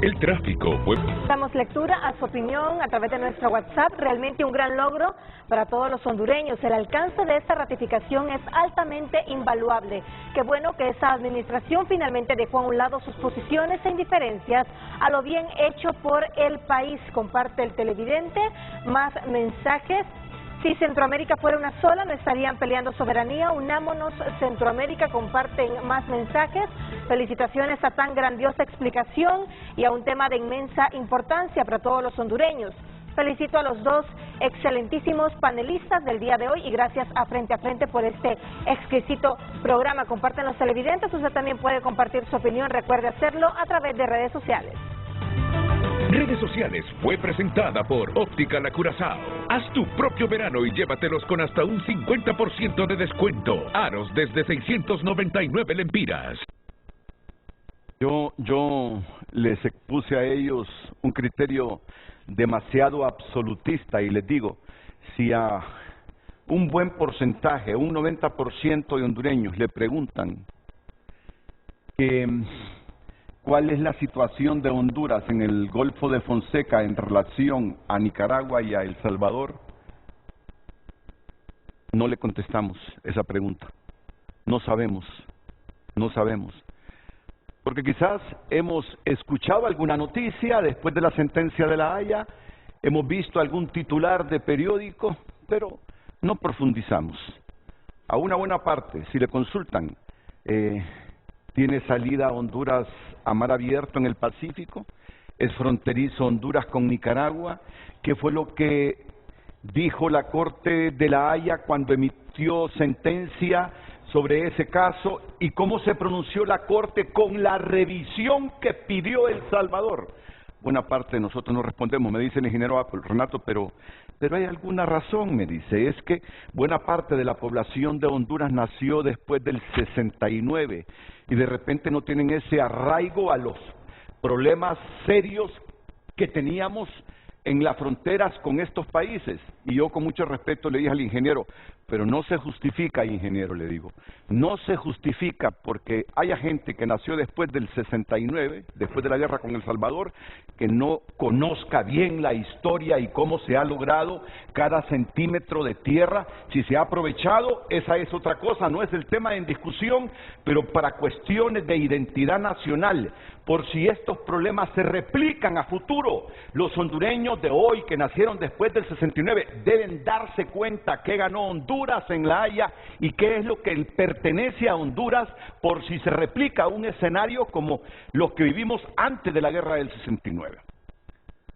A: El tráfico fue...
E: Damos lectura a su opinión a través de nuestro WhatsApp. Realmente un gran logro para todos los hondureños. El alcance de esta ratificación es altamente invaluable. Qué bueno que esa administración finalmente dejó a un lado sus posiciones e indiferencias a lo bien hecho por el país. Comparte el televidente. Más mensajes. Si Centroamérica fuera una sola, no estarían peleando soberanía. Unámonos, Centroamérica, comparten más mensajes. Felicitaciones a tan grandiosa explicación y a un tema de inmensa importancia para todos los hondureños. Felicito a los dos excelentísimos panelistas del día de hoy y gracias a Frente por este exquisito programa. Comparten los televidentes, usted también puede compartir su opinión, recuerde hacerlo a través de redes sociales.
A: Redes sociales fue presentada por Óptica La Curazao. Haz tu propio verano y llévatelos con hasta un 50% de descuento. Aros desde 699 lempiras.
B: Yo les expuse a ellos un criterio demasiado absolutista y les digo, si a un buen porcentaje, un 90% de hondureños le preguntan ¿cuál es la situación de Honduras en el Golfo de Fonseca en relación a Nicaragua y a El Salvador? No le contestamos esa pregunta. No sabemos. Porque quizás hemos escuchado alguna noticia después de la sentencia de La Haya, hemos visto algún titular de periódico, pero no profundizamos. A una buena parte, si le consultan, tiene salida a Honduras a mar abierto en el Pacífico, es fronterizo Honduras con Nicaragua. ¿Qué fue lo que dijo la Corte de La Haya cuando emitió sentencia sobre ese caso y cómo se pronunció la Corte con la revisión que pidió El Salvador? Buena parte de nosotros no respondemos. Me dice el ingeniero Renato, pero hay alguna razón, me dice. Es que buena parte de la población de Honduras nació después del 69 y de repente no tienen ese arraigo a los problemas serios que teníamos en las fronteras con estos países. Y yo con mucho respeto le dije al ingeniero, pero no se justifica, ingeniero, le digo, no se justifica porque haya gente que nació después del 69, después de la guerra con El Salvador, que no conozca bien la historia y cómo se ha logrado cada centímetro de tierra. Si se ha aprovechado, esa es otra cosa, no es el tema en discusión, pero para cuestiones de identidad nacional, por si estos problemas se replican a futuro, los hondureños de hoy que nacieron después del 69 deben darse cuenta que ganó Honduras en La Haya y qué es lo que pertenece a Honduras por si se replica un escenario como los que vivimos antes de la guerra del 69.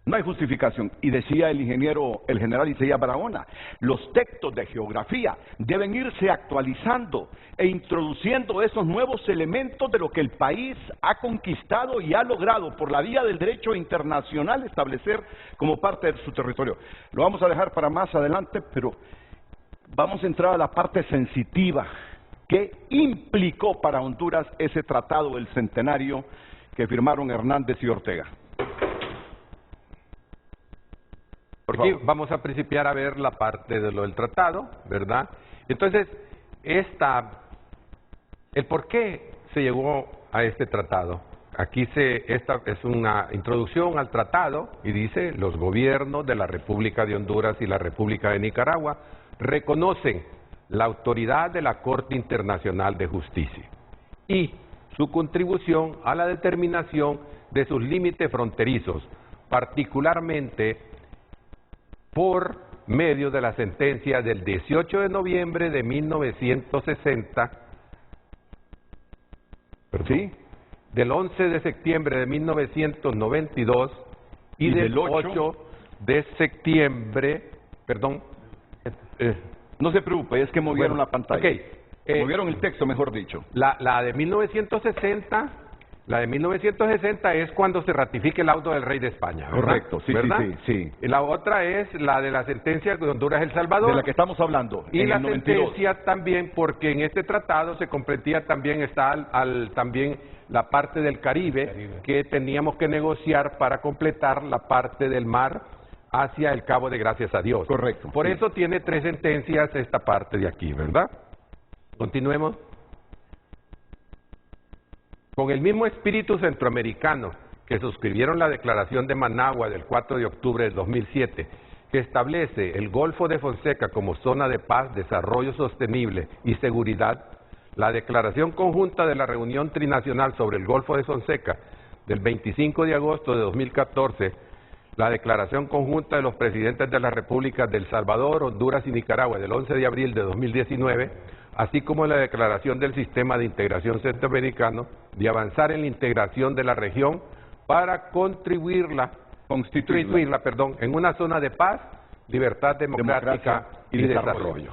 B: No hay justificación. Y decía el general Isaías Barahona, los textos de geografía deben irse actualizando e introduciendo esos nuevos elementos de lo que el país ha conquistado y ha logrado por la vía del derecho internacional establecer como parte de su territorio. Lo vamos a dejar para más adelante, pero vamos a entrar a la parte sensitiva. ¿Qué implicó para Honduras ese tratado del centenario que firmaron Hernández y Ortega?
D: Porque vamos a principiar a ver la parte de lo del tratado, ¿verdad? Entonces, el por qué se llegó a este tratado. Aquí esta es una introducción al tratado y dice: los gobiernos de la República de Honduras y la República de Nicaragua reconocen la autoridad de la Corte Internacional de Justicia y su contribución a la determinación de sus límites fronterizos, particularmente por medio de la sentencia del 18 de noviembre de 1960, ¿sí?, del 11 de septiembre de 1992 y del 8 de septiembre, perdón.
B: No se preocupe, es que movieron la pantalla.
D: Okay.
B: Movieron el texto, mejor dicho.
D: La de 1960... La de 1960 es cuando se ratifique el laudo del rey de España, ¿verdad?
B: Correcto, sí,
D: ¿verdad?
B: sí.
D: Y la otra es la de la sentencia de Honduras-El Salvador.
B: De la que estamos hablando,
D: y
B: en
D: la
B: el 92.
D: sentencia también, porque en este tratado se comprendía también, también la parte del Caribe, que teníamos que negociar para completar la parte del mar hacia el Cabo de Gracias a Dios.
B: Correcto.
D: Por
B: sí.
D: eso tiene 3 sentencias esta parte de aquí, ¿verdad? Continuemos. Con el mismo espíritu centroamericano que suscribieron la Declaración de Managua del 4 de octubre del 2007, que establece el Golfo de Fonseca como zona de paz, desarrollo sostenible y seguridad, la Declaración Conjunta de la Reunión Trinacional sobre el Golfo de Fonseca del 25 de agosto de 2014, la Declaración Conjunta de los Presidentes de las Repúblicas de El Salvador, Honduras y Nicaragua del 11 de abril de 2019, así como la Declaración del Sistema de Integración Centroamericano, de avanzar en la integración de la región para constituirla, en una zona de paz, libertad democrática y desarrollo.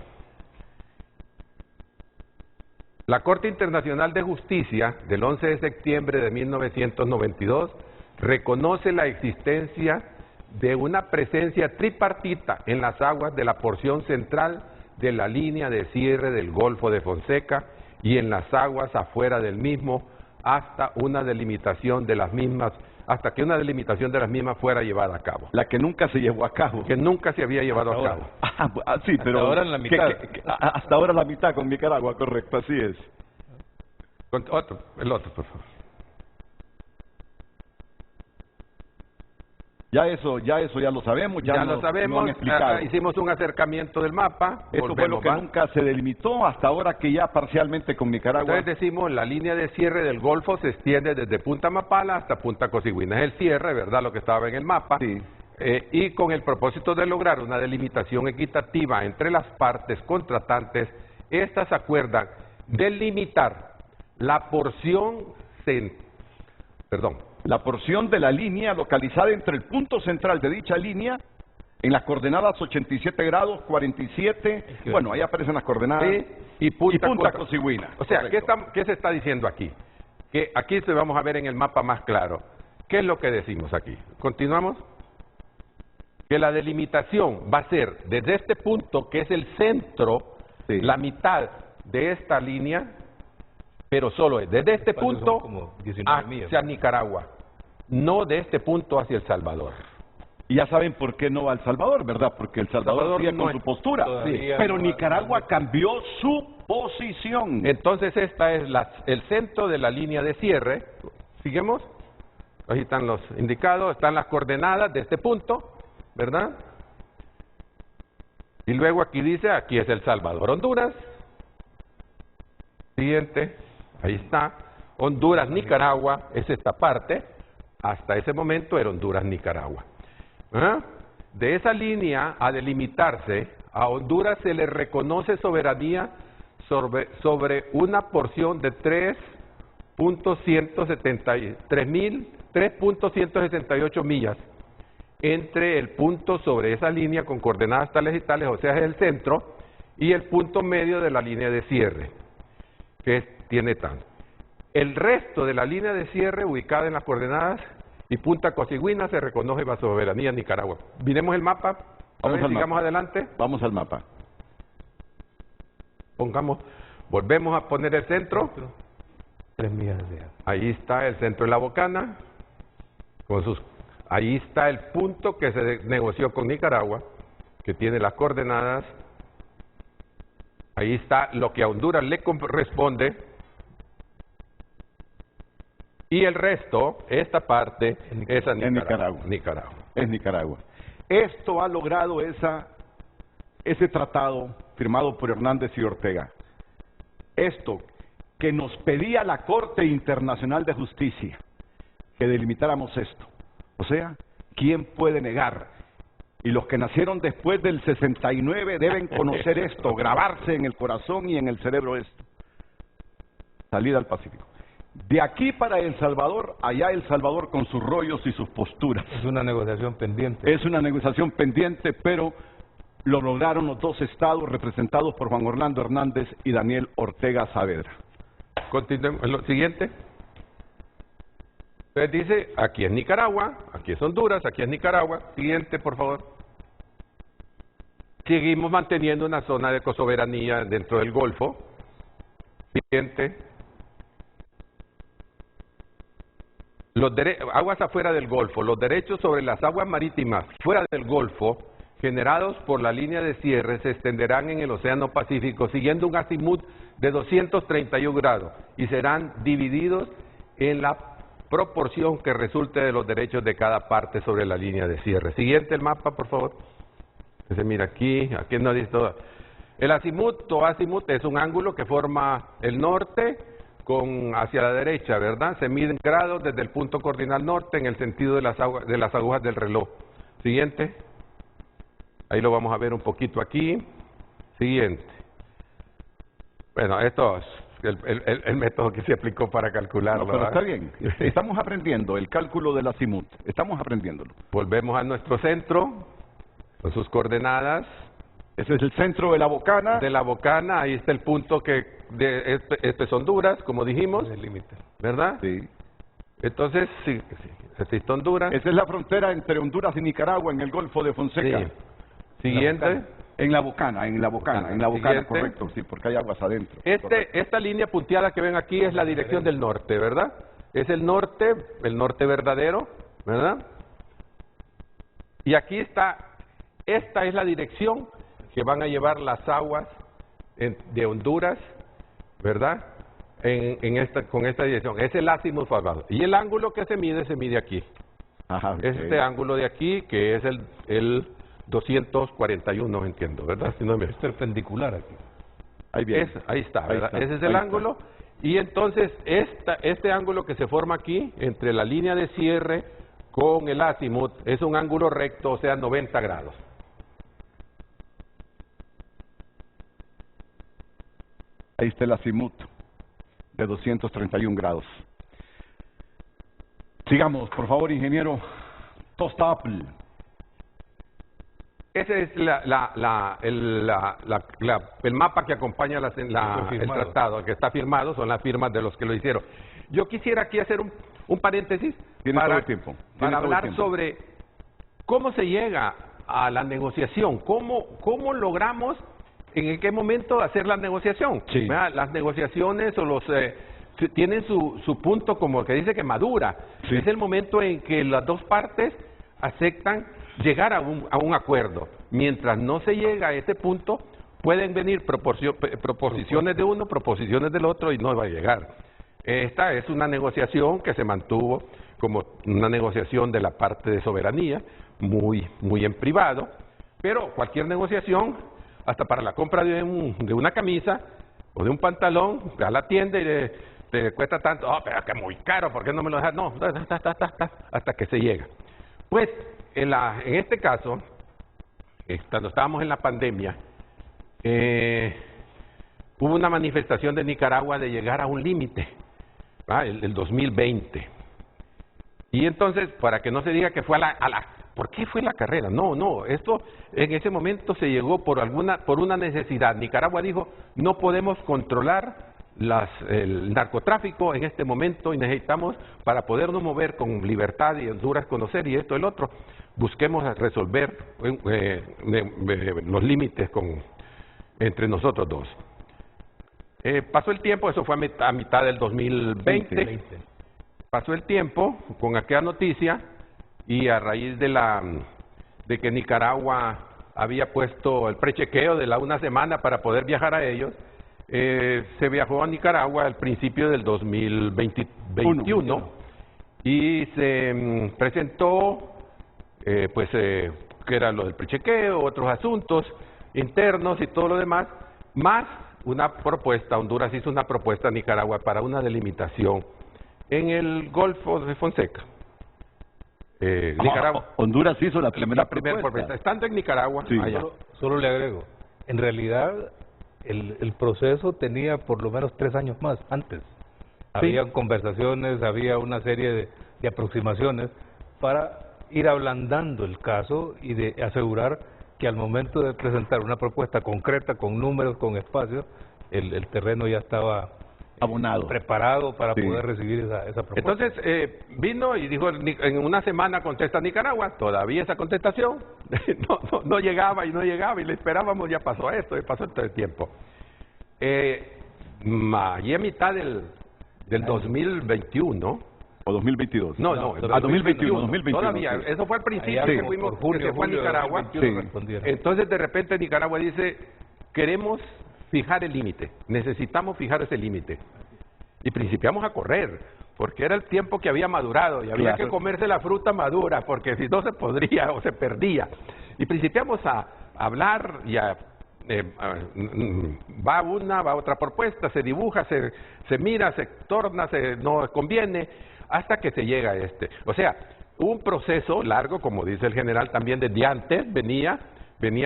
D: La Corte Internacional de Justicia del 11 de septiembre de 1992 reconoce la existencia de una presencia tripartita en las aguas de la porción central de la línea de cierre del Golfo de Fonseca y en las aguas afuera del mismo hasta que una delimitación de las mismas fuera llevada a cabo.
B: La que nunca se llevó a cabo.
D: Que nunca se había llevado a cabo.
B: Sí, pero
C: hasta ahora en la mitad.
B: Hasta ahora la mitad con Nicaragua, correcto, así es.
D: El otro, por favor.
B: Ya eso ya lo sabemos, ya
D: lo sabemos,
B: han explicado.
D: Hicimos un acercamiento del mapa.
B: Esto fue lo que nunca se delimitó, hasta ahora que ya parcialmente con Nicaragua.
D: Entonces decimos, la línea de cierre del Golfo se extiende desde Punta Mapala hasta Punta Cosigüina. Es el cierre, ¿verdad?, lo que estaba en el mapa.
B: Sí.
D: Y con el propósito de lograr una delimitación equitativa entre las partes contratantes, estas acuerdan delimitar la porción
B: de la línea localizada entre el punto central de dicha línea en las coordenadas 87 grados, 47, bueno, ahí aparecen las coordenadas,
D: y Punta
B: Cosigüina.
D: O sea, ¿qué se está diciendo aquí? Que aquí se vamos a ver en el mapa más claro. ¿Qué es lo que decimos aquí? Continuamos. Que la delimitación va a ser desde este punto, que es el centro, la mitad de esta línea, pero solo es desde este punto hacia Nicaragua, no de este punto hacia El Salvador.
B: Y ya saben por qué no va a El Salvador, ¿verdad? Porque El Salvador sigue con su postura. Pero Nicaragua cambió su posición.
D: Entonces esta es el centro de la línea de cierre. ¿Seguimos? Ahí están los indicados, están las coordenadas de este punto, ¿verdad? Y luego aquí dice, aquí es El Salvador, Honduras. Siguiente, ahí está. Honduras, Nicaragua, es esta parte. Hasta ese momento era Honduras, Nicaragua. De esa línea a delimitarse, a Honduras se le reconoce soberanía sobre una porción de 3.168 millas entre el punto sobre esa línea con coordenadas tales y tales, o sea, es el centro, y el punto medio de la línea de cierre, que tiene tanto. El resto de la línea de cierre ubicada en las coordenadas y punta Cosigüina se reconoce bajo soberanía Nicaragua. Miremos el mapa, sigamos adelante.
B: Vamos al mapa.
D: Volvemos a poner el centro.
C: 3 millas de alto.
D: Ahí está el centro de la Bocana, ahí está el punto que se negoció con Nicaragua, que tiene las coordenadas. Ahí está lo que a Honduras le corresponde. Y el resto, esta parte, es a Nicaragua.
B: Es Nicaragua. Esto ha logrado ese tratado firmado por Hernández y Ortega. Esto que nos pedía la Corte Internacional de Justicia, que delimitáramos esto. O sea, ¿quién puede negar? Y los que nacieron después del 69 deben conocer esto, grabarse en el corazón y en el cerebro esto. Salida al Pacífico. De aquí para El Salvador, allá El Salvador con sus rollos y sus posturas.
C: Es una negociación pendiente.
B: Es una negociación pendiente, pero lo lograron los dos estados representados por Juan Orlando Hernández y Daniel Ortega Saavedra.
D: Continuemos. Lo siguiente. Entonces dice, aquí es Nicaragua, aquí es Honduras, aquí es Nicaragua. Siguiente, por favor. Seguimos manteniendo una zona de cosoberanía dentro del Golfo. Siguiente. Aguas afuera del Golfo. Los derechos sobre las aguas marítimas fuera del Golfo, generados por la línea de cierre, se extenderán en el Océano Pacífico, siguiendo un azimut de 231 grados, y serán divididos en la proporción que resulte de los derechos de cada parte sobre la línea de cierre. Siguiente el mapa, por favor. Se mira aquí no dice todo. El azimut o azimut es un ángulo que forma el norte hacia la derecha, ¿verdad? Se miden grados desde el punto cardinal norte en el sentido de las agujas del reloj. Siguiente. Ahí lo vamos a ver un poquito aquí. Siguiente. Bueno, esto es el método que se aplicó para calcularlo.
B: No, pero
D: ¿verdad?
B: está bien. Estamos aprendiendo el cálculo del azimut. Estamos aprendiéndolo.
D: Volvemos a nuestro centro, con sus coordenadas.
B: Ese es el centro de la Bocana.
D: De la Bocana, ahí está el punto este es Honduras, como dijimos.
C: El límite.
D: ¿Verdad?
B: Sí.
D: Entonces, sí, este es Honduras.
B: Esa es la frontera entre Honduras y Nicaragua en el Golfo de Fonseca.
D: Sí. Siguiente.
B: En la Bocana,
D: Siguiente.
B: correcto, sí, porque hay aguas adentro.
D: Esta línea punteada que ven aquí es la dirección del norte, ¿verdad? Es el norte verdadero, ¿verdad? Y aquí está, esta es la dirección que van a llevar las aguas de Honduras, ¿verdad? Con esta dirección. Es el azimut formado. Y el ángulo que se mide aquí.
B: Ajá, okay.
D: Este ángulo de aquí, que es el 241, entiendo, ¿verdad? Si no me...
C: Es perpendicular aquí.
D: Ahí está, ¿verdad? Ese es el ángulo. Y entonces, este ángulo que se forma aquí, entre la línea de cierre con el azimut, es un ángulo recto, o sea, 90 grados.
B: Ahí está el azimut de 231 grados. Sigamos, por favor, ingeniero Tostapl.
D: Ese es el mapa que acompaña el tratado, que está firmado, son las firmas de los que lo hicieron. Yo quisiera aquí hacer un paréntesis para hablar sobre cómo se llega a la negociación, cómo logramos, en qué momento hacer la negociación.
B: Sí.
D: Las negociaciones tienen su punto, como que dice que madura.
B: Sí.
D: Es el momento en que las dos partes aceptan llegar a un acuerdo. Mientras no se llega a ese punto, pueden venir proposiciones de uno, proposiciones del otro, y no va a llegar. Esta es una negociación que se mantuvo como una negociación de la parte de soberanía, muy en privado, pero cualquier negociación, hasta para la compra de una camisa o de un pantalón, ve a la tienda y te cuesta tanto, pero que es muy caro, ¿por qué no me lo dejas? No, hasta que se llega. Pues, en este caso, cuando estábamos en la pandemia, hubo una manifestación de Nicaragua de llegar a un límite, el 2020. Y entonces, para que no se diga que fue ¿por qué fue la carrera? No, esto en ese momento se llegó por una necesidad. Nicaragua dijo, no podemos controlar el narcotráfico en este momento y necesitamos, para podernos mover con libertad y Honduras conocer y esto y el otro, busquemos resolver los límites entre nosotros dos. Pasó el tiempo, eso fue a mitad del 2020, pasó el tiempo con aquella noticia y a raíz de que Nicaragua había puesto el prechequeo de una semana para poder viajar a ellos, se viajó a Nicaragua al principio del 2021 y se presentó, que era lo del prechequeo, otros asuntos internos y todo lo demás, más una propuesta. Honduras hizo una propuesta a Nicaragua para una delimitación en el Golfo de Fonseca. Nicaragua,
B: Honduras hizo la primera propuesta.
D: Estando en Nicaragua,
B: sí.
D: allá.
C: Solo le agrego, en realidad el proceso tenía por lo menos 3 años más antes. Había conversaciones, había una serie de aproximaciones para ir ablandando el caso y de asegurar que al momento de presentar una propuesta concreta, con números, con espacios, el terreno ya estaba
B: abonado,
C: preparado para poder recibir esa propuesta.
D: Entonces vino y dijo, en una semana contesta Nicaragua, todavía esa contestación no llegaba y le esperábamos, ya pasó esto, y pasó todo el tiempo. Y a mitad del 2021,
B: ¿o 2022?
D: No,
B: 2021.
D: Todavía,
B: Sí.
D: Eso fue al principio
C: que
D: fuimos,
C: julio,
D: que se fue a Nicaragua. Entonces de repente Nicaragua dice, queremos fijar el límite, necesitamos fijar ese límite. Y principiamos a correr, porque era el tiempo que había madurado y había que comerse la fruta madura, porque si no se podría o se perdía. Y principiamos a hablar y va otra propuesta, se dibuja, se mira, se torna, no conviene, hasta que se llega a este. O sea, un proceso largo, como dice el general también, desde antes venía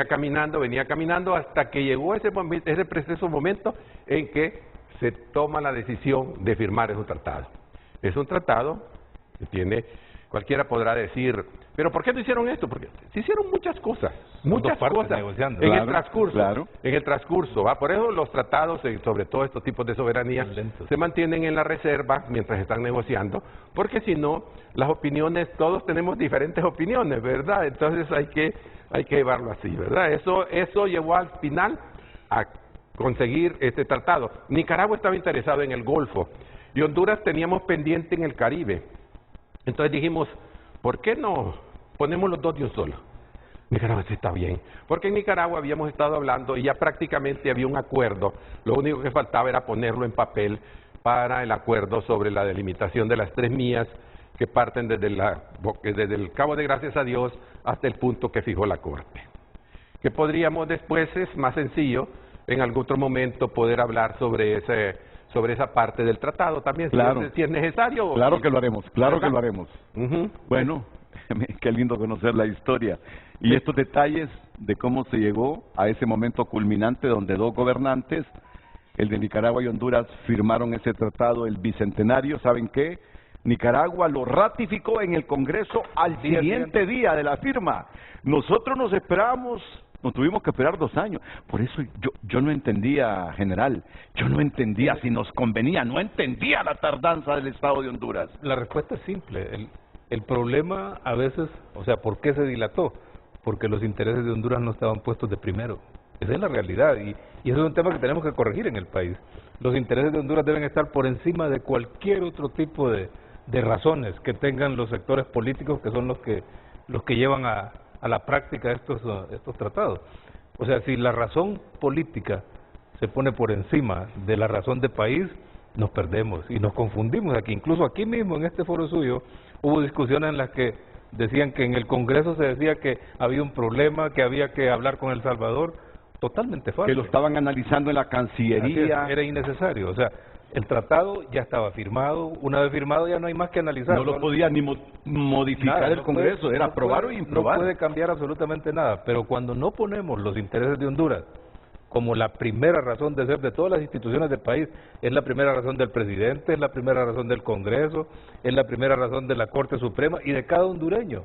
D: caminando hasta que llegó ese preciso momento en que se toma la decisión de firmar ese tratado. Es un tratado que tiene, cualquiera podrá decir, pero ¿por qué no hicieron esto? Porque se hicieron muchas cosas
C: negociando.
D: en el transcurso, ¿va? Por eso los tratados, sobre todo estos tipos de soberanía, se mantienen en la reserva mientras están negociando, porque si no, las opiniones, todos tenemos diferentes opiniones, ¿verdad? Entonces hay que llevarlo así, ¿verdad? Eso llevó al final a conseguir este tratado. Nicaragua estaba interesado en el Golfo y Honduras teníamos pendiente en el Caribe. Entonces dijimos, ¿por qué no ponemos los dos de un solo? Nicaragua sí está bien, porque en Nicaragua habíamos estado hablando y ya prácticamente había un acuerdo. Lo único que faltaba era ponerlo en papel para el acuerdo sobre la delimitación de las 3 millas que parten desde el Cabo de Gracias a Dios hasta el punto que fijó la Corte. Que podríamos después, es más sencillo, en algún otro momento poder hablar sobre esa parte del tratado también, si es necesario.
B: Claro que lo haremos, que lo haremos. Bueno, qué lindo conocer la historia y estos detalles de cómo se llegó a ese momento culminante donde 2 gobernantes, el de Nicaragua y Honduras, firmaron ese tratado, el bicentenario. ¿Saben qué? Nicaragua lo ratificó en el Congreso al siguiente día de la firma. Nosotros nos tuvimos que esperar 2 años. Por eso yo no entendía, general, yo no entendía si nos convenía, no entendía la tardanza del Estado de Honduras.
C: La respuesta es simple. El problema a veces, o sea, ¿por qué se dilató? Porque los intereses de Honduras no estaban puestos de primero. Esa es la realidad y eso es un tema que tenemos que corregir en el país. Los intereses de Honduras deben estar por encima de cualquier otro tipo de razones que tengan los sectores políticos, que son los que llevan a la práctica estos tratados. O sea, si la razón política se pone por encima de la razón de país, nos perdemos y nos confundimos aquí. Incluso aquí mismo, en este foro suyo, hubo discusiones en las que decían que en el Congreso se decía que había un problema, que había que hablar con El Salvador. Totalmente falso.
B: Que lo estaban analizando en la Cancillería.
C: Era innecesario. O sea, el tratado ya estaba firmado. Una vez firmado ya no hay más que analizar.
B: No lo podía ni modificar el Congreso, era aprobar o improbar.
C: No puede cambiar absolutamente nada. Pero cuando no ponemos los intereses de Honduras como la primera razón de ser de todas las instituciones del país, es la primera razón del presidente, es la primera razón del Congreso, es la primera razón de la Corte Suprema y de cada hondureño.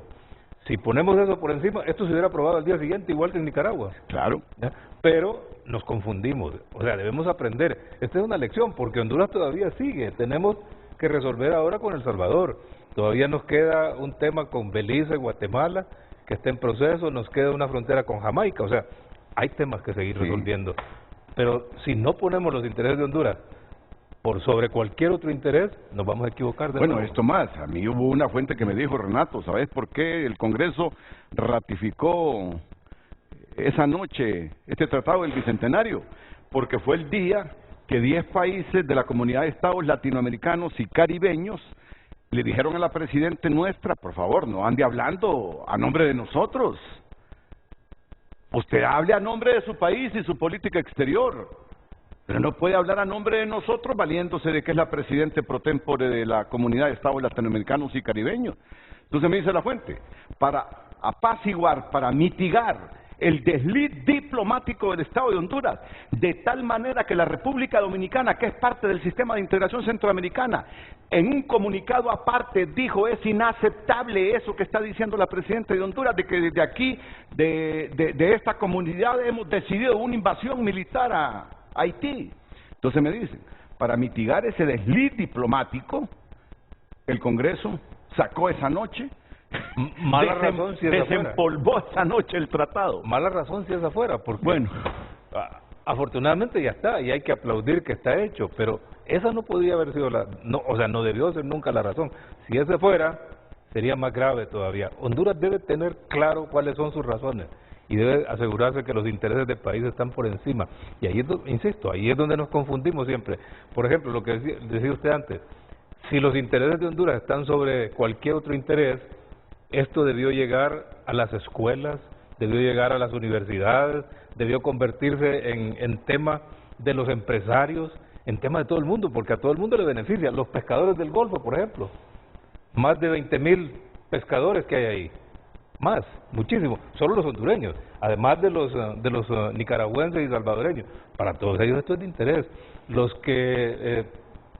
C: Si ponemos eso por encima, esto se hubiera aprobado al día siguiente, igual que en Nicaragua.
B: Claro.
C: ¿Ya? Pero nos confundimos, o sea, debemos aprender. Esta es una lección, porque Honduras todavía sigue. Tenemos que resolver ahora con El Salvador. Todavía nos queda un tema con Belice, Guatemala, que está en proceso, nos queda una frontera con Jamaica, o sea, hay temas que seguir resolviendo. Pero si no ponemos los intereses de Honduras por sobre cualquier otro interés, nos vamos a equivocar de nuevo.
B: Esto más, a mí hubo una fuente que me dijo, Renato, ¿sabes por qué el Congreso ratificó esa noche este tratado del Bicentenario? Porque fue el día que 10 países de la comunidad de estados latinoamericanos y caribeños le dijeron a la presidenta nuestra, por favor, no ande hablando a nombre de nosotros. Usted hable a nombre de su país y su política exterior, pero no puede hablar a nombre de nosotros valiéndose de que es la presidenta pro tempore de la comunidad de estados latinoamericanos y caribeños. Entonces me dice la fuente, para apaciguar, para mitigar el desliz diplomático del Estado de Honduras, de tal manera que la República Dominicana, que es parte del sistema de integración centroamericana, en un comunicado aparte dijo: es inaceptable eso que está diciendo la presidenta de Honduras, de que desde aquí, de esta comunidad hemos decidido una invasión militar a Haití. Entonces me dicen, para mitigar ese desliz diplomático, el Congreso sacó esa noche,
C: mala razón si es
B: desempolvó esa noche el tratado.
C: Mala razón si es afuera, porque
B: bueno,
C: afortunadamente ya está, y hay que aplaudir que está hecho, pero esa no podría haber sido no debió ser nunca la razón. Si ese fuera, sería más grave todavía. Honduras debe tener claro cuáles son sus razones y debe asegurarse que los intereses del país están por encima. Y ahí insisto, ahí es donde nos confundimos siempre. Por ejemplo, lo que decía usted antes, si los intereses de Honduras están sobre cualquier otro interés, esto debió llegar a las escuelas, debió llegar a las universidades, debió convertirse en tema de los empresarios, en tema de todo el mundo, porque a todo el mundo le beneficia. Los pescadores del Golfo, por ejemplo, más de 20,000 pescadores que hay ahí, más, muchísimo, solo los hondureños, además de los nicaragüenses y salvadoreños. Para todos ellos esto es de interés. Los que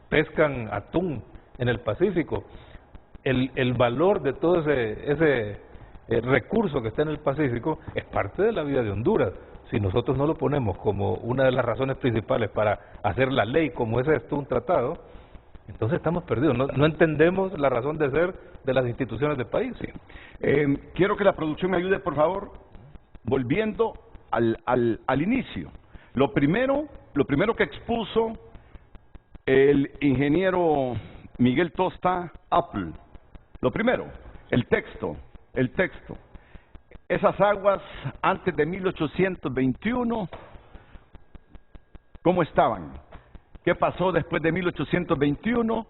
C: pescan atún en el Pacífico, el valor de todo ese recurso que está en el Pacífico es parte de la vida de Honduras. Si nosotros no lo ponemos como una de las razones principales para hacer la ley como es esto, un tratado, entonces estamos perdidos. No entendemos la razón de ser de las instituciones del país.
B: Sí. Quiero que la producción me ayude, por favor, volviendo al inicio. Lo primero que expuso el ingeniero Miguel Tosta Apple. Lo primero, el texto. Esas aguas antes de 1821, ¿cómo estaban? ¿Qué pasó después de 1821?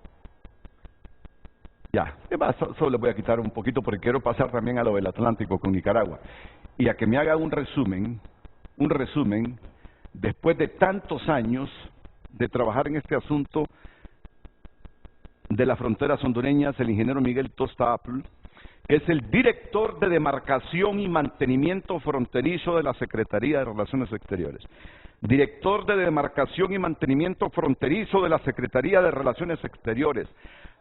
B: Ya, solo le voy a quitar un poquito porque quiero pasar también a lo del Atlántico con Nicaragua. Y a que me haga un resumen, después de tantos años de trabajar en este asunto de las fronteras hondureñas, el ingeniero Miguel Tosta Apple, que es el director de demarcación y mantenimiento fronterizo de la Secretaría de Relaciones Exteriores. Director de demarcación y mantenimiento fronterizo de la Secretaría de Relaciones Exteriores.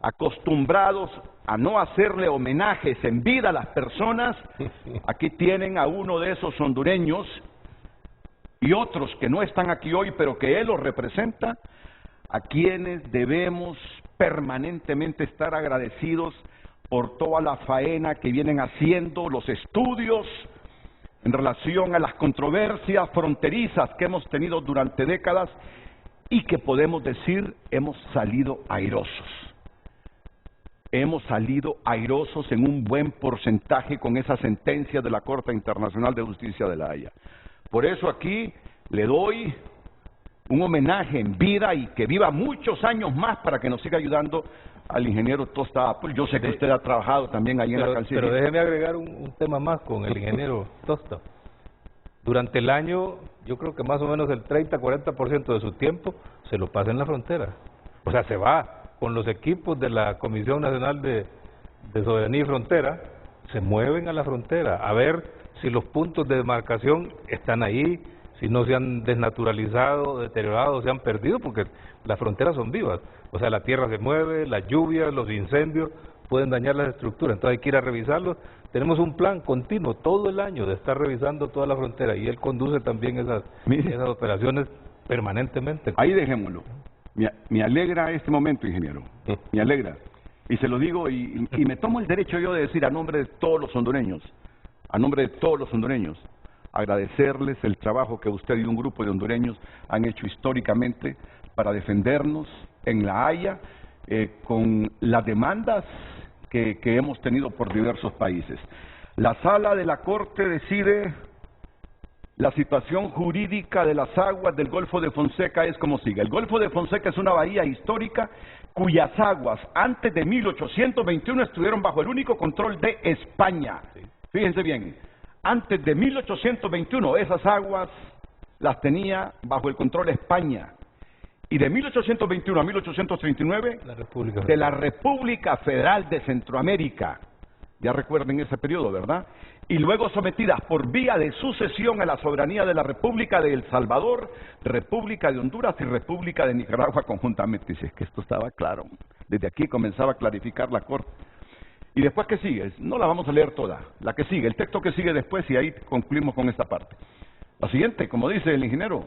B: Acostumbrados a no hacerle homenajes en vida a las personas, aquí tienen a uno de esos hondureños y otros que no están aquí hoy, pero que él los representa, a quienes debemos permanentemente estar agradecidos por toda la faena que vienen haciendo, los estudios en relación a las controversias fronterizas que hemos tenido durante décadas y que podemos decir hemos salido airosos. Hemos salido airosos en un buen porcentaje con esa sentencia de la Corte Internacional de Justicia de La Haya. Por eso aquí le doy un homenaje en vida y que viva muchos años más para que nos siga ayudando al ingeniero Tosta Apple. Yo sé que usted ha trabajado también ahí en la Cancillería.
C: Pero déjeme agregar un tema más con el ingeniero Tosta. Durante el año, yo creo que más o menos el 30-40% de su tiempo se lo pasa en la frontera. O sea, se va con los equipos de la Comisión Nacional de Soberanía y Frontera, se mueven a la frontera a ver si los puntos de demarcación están ahí, si no se han desnaturalizado, deteriorado, se han perdido, porque las fronteras son vivas. O sea, la tierra se mueve, las lluvias, los incendios, pueden dañar las estructuras, entonces hay que ir a revisarlos. Tenemos un plan continuo todo el año de estar revisando toda la frontera y él conduce también esas operaciones permanentemente.
B: Ahí dejémoslo. Me alegra este momento, ingeniero, me alegra. Y se lo digo y me tomo el derecho yo de decir a nombre de todos los hondureños, agradecerles el trabajo que usted y un grupo de hondureños han hecho históricamente para defendernos en La Haya con las demandas que hemos tenido por diversos países. La Sala de la Corte decide la situación jurídica de las aguas del Golfo de Fonseca es como sigue. El Golfo de Fonseca es una bahía histórica cuyas aguas antes de 1821 estuvieron bajo el único control de España. Fíjense bien, antes de 1821 esas aguas las tenía bajo el control de España. Y de 1821 a 1839, de la República Federal de Centroamérica. Ya recuerden ese periodo, ¿verdad? Y luego sometidas por vía de sucesión a la soberanía de la República de El Salvador, República de Honduras y República de Nicaragua conjuntamente. Y si es que esto estaba claro, desde aquí comenzaba a clarificar la Corte. ¿Y después qué sigue? No la vamos a leer toda, la que sigue, el texto que sigue después, y ahí concluimos con esta parte. La siguiente, como dice el ingeniero.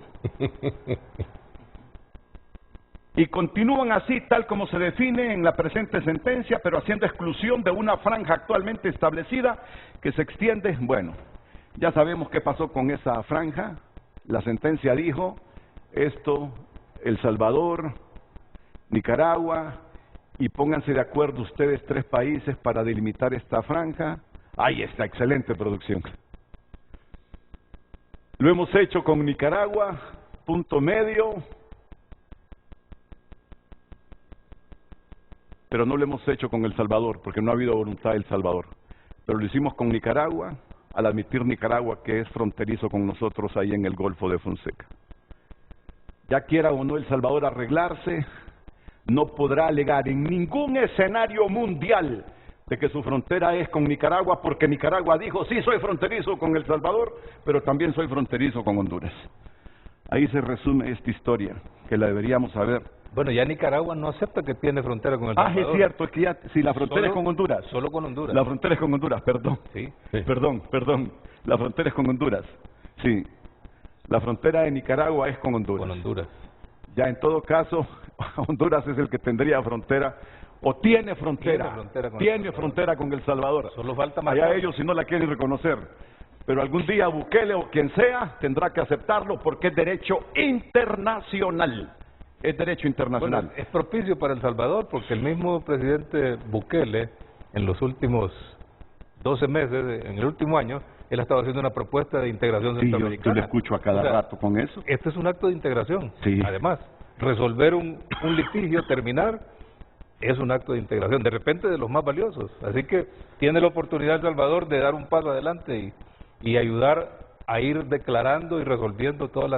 B: Y continúan así, tal como se define en la presente sentencia, pero haciendo exclusión de una franja actualmente establecida que se extiende. Bueno, ya sabemos qué pasó con esa franja. La sentencia dijo esto, El Salvador, Nicaragua, y pónganse de acuerdo ustedes 3 países para delimitar esta franja. Ahí está, excelente producción. Lo hemos hecho con Nicaragua, punto medio. Pero no lo hemos hecho con El Salvador, porque no ha habido voluntad de El Salvador. Pero lo hicimos con Nicaragua, al admitir Nicaragua que es fronterizo con nosotros ahí en el Golfo de Fonseca. Ya quiera o no El Salvador arreglarse, no podrá alegar en ningún escenario mundial de que su frontera es con Nicaragua, porque Nicaragua dijo, sí, soy fronterizo con El Salvador, pero también soy fronterizo con Honduras. Ahí se resume esta historia, que la deberíamos saber.
C: Bueno, ya Nicaragua no acepta que tiene frontera con El Salvador.
B: Es cierto, es que ya, si la frontera es con Honduras.
C: Solo con Honduras.
B: La frontera es con Honduras, perdón.
C: Sí.
B: Perdón. La frontera es con Honduras. Sí. La frontera de Nicaragua es con Honduras.
C: Con Honduras.
B: Ya en todo caso, Honduras es el que tendría frontera, o tiene frontera con El Salvador.
C: Solo falta más.
B: Allá ellos si no la quieren reconocer. Pero algún día Bukele o quien sea tendrá que aceptarlo porque es derecho internacional. Es derecho internacional.
C: Bueno, es propicio para El Salvador porque el mismo presidente Bukele, en los últimos 12 meses, en el último año, él ha estado haciendo una propuesta de integración centroamericana.
B: Yo le escucho a cada rato con eso.
C: Este es un acto de integración.
B: Sí.
C: Además, resolver un litigio, terminar, es un acto de integración, de repente de los más valiosos. Así que tiene la oportunidad El Salvador de dar un paso adelante y ayudar a ir declarando y resolviendo todas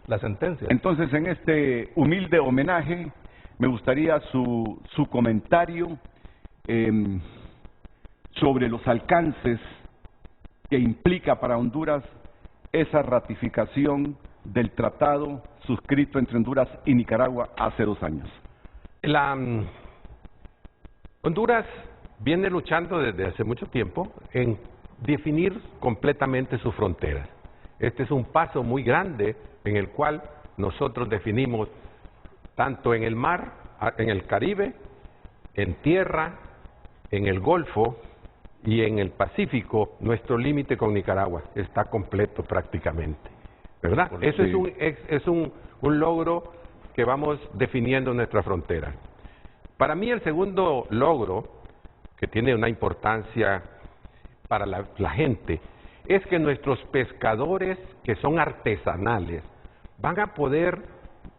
C: las sentencias.
B: Entonces, en este humilde homenaje, me gustaría su comentario sobre los alcances que implica para Honduras esa ratificación del tratado suscrito entre Honduras y Nicaragua hace 2 años.
D: Honduras viene luchando desde hace mucho tiempo en definir completamente sus fronteras. Este es un paso muy grande en el cual nosotros definimos tanto en el mar, en el Caribe, en tierra, en el Golfo y en el Pacífico, nuestro límite con Nicaragua está completo prácticamente, ¿verdad? Eso es un logro que vamos definiendo nuestra frontera. Para mí el segundo logro, que tiene una importancia para la gente, es que nuestros pescadores, que son artesanales, van a poder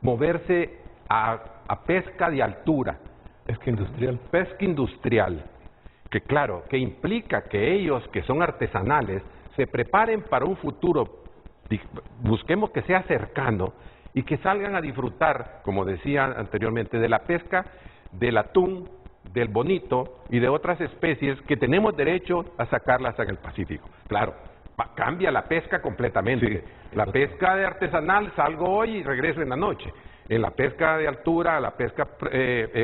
D: moverse a pesca de altura.
C: Pesca industrial.
D: Pesca industrial, que claro, que implica que ellos, que son artesanales, se preparen para un futuro, busquemos que sea cercano, y que salgan a disfrutar, como decía anteriormente, de la pesca, del atún, del bonito y de otras especies que tenemos derecho a sacarlas en el Pacífico. Claro, cambia la pesca completamente. Sí. La pesca de artesanal, salgo hoy y regreso en la noche. En la pesca de altura, la pesca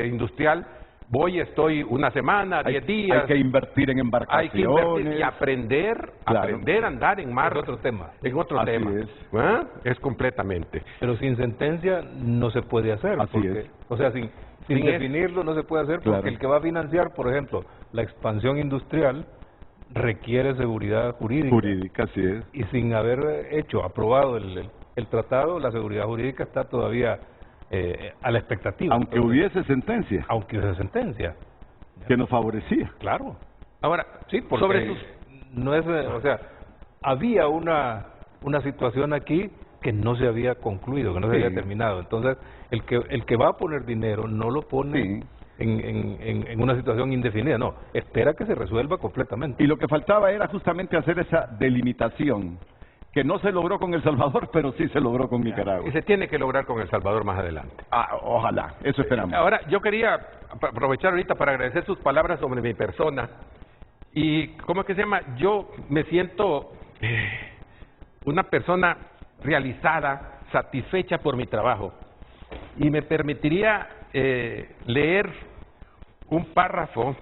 D: industrial, voy, estoy una semana, 10 días.
B: Hay que invertir en embarcaciones.
D: Hay que invertir y aprender a andar en mar.
C: Es otro tema.
D: Es otro
B: Así
D: tema. ¿Ah? Es completamente.
C: Pero sin sentencia no se puede hacer.
B: Así es.
C: O sea, sin definirlo no se puede hacer porque
B: Claro.
C: el que va a financiar, por ejemplo, la expansión industrial requiere seguridad jurídica.
B: Jurídica, así es.
C: Y sin haber aprobado el tratado, la seguridad jurídica está todavía a la expectativa.
B: Aunque
C: Entonces,
B: hubiese sentencia
C: aunque hubiese sentencia.
B: que nos favorecía.
C: Claro.
D: Ahora,
C: Sí, porque
D: sobre sus...
C: no es, o sea, había una situación aquí que no se había concluido, que no se
B: Sí.
C: había terminado. Entonces, el que va a poner dinero no lo pone
B: Sí.
C: en una situación indefinida, no, espera que se resuelva completamente.
B: Y lo que faltaba era justamente hacer esa delimitación, que no se logró con El Salvador, pero sí se logró con Nicaragua.
D: Y se tiene que lograr con El Salvador más adelante.
B: Ojalá, eso esperamos.
D: Ahora, yo quería aprovechar ahorita para agradecer sus palabras sobre mi persona. Y, ¿cómo es que se llama? Yo me siento una persona realizada, satisfecha por mi trabajo. Y me permitiría leer un párrafo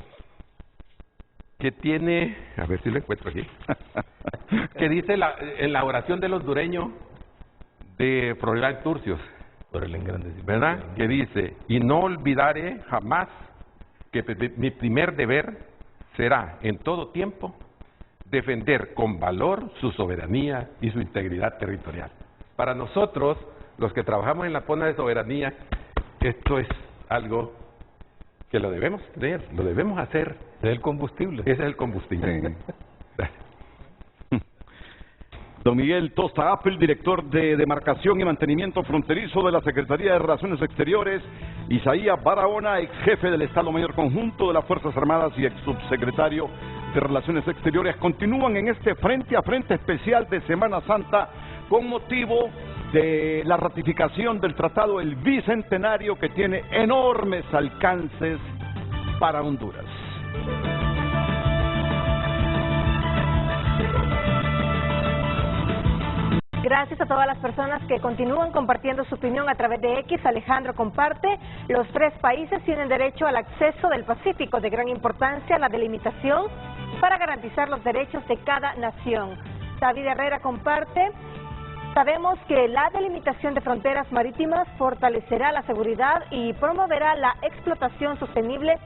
D: que tiene, a ver si lo encuentro aquí, que dice en la oración de los dureños de Froilán Turcios,
C: Por el engrandecimiento.
D: ¿verdad? Que dice, y no olvidaré jamás que mi primer deber será en todo tiempo defender con valor su soberanía y su integridad territorial. Para nosotros, los que trabajamos en la zona de soberanía, esto es algo que lo debemos tener, lo debemos hacer.
C: Es el combustible.
D: Ese es el combustible.
B: Sí. Don Miguel Tosta Apple, director de Demarcación y Mantenimiento Fronterizo de la Secretaría de Relaciones Exteriores. Isaías Barahona, ex jefe del Estado Mayor Conjunto de las Fuerzas Armadas y ex subsecretario de Relaciones Exteriores, continúan en este frente a frente especial de Semana Santa con motivo de la ratificación del Tratado El Bicentenario, que tiene enormes alcances para Honduras.
E: Gracias a todas las personas que continúan compartiendo su opinión a través de X. Alejandro comparte, los 3 países tienen derecho al acceso del Pacífico, de gran importancia la delimitación para garantizar los derechos de cada nación. David Herrera comparte, sabemos que la delimitación de fronteras marítimas fortalecerá la seguridad y promoverá la explotación sostenible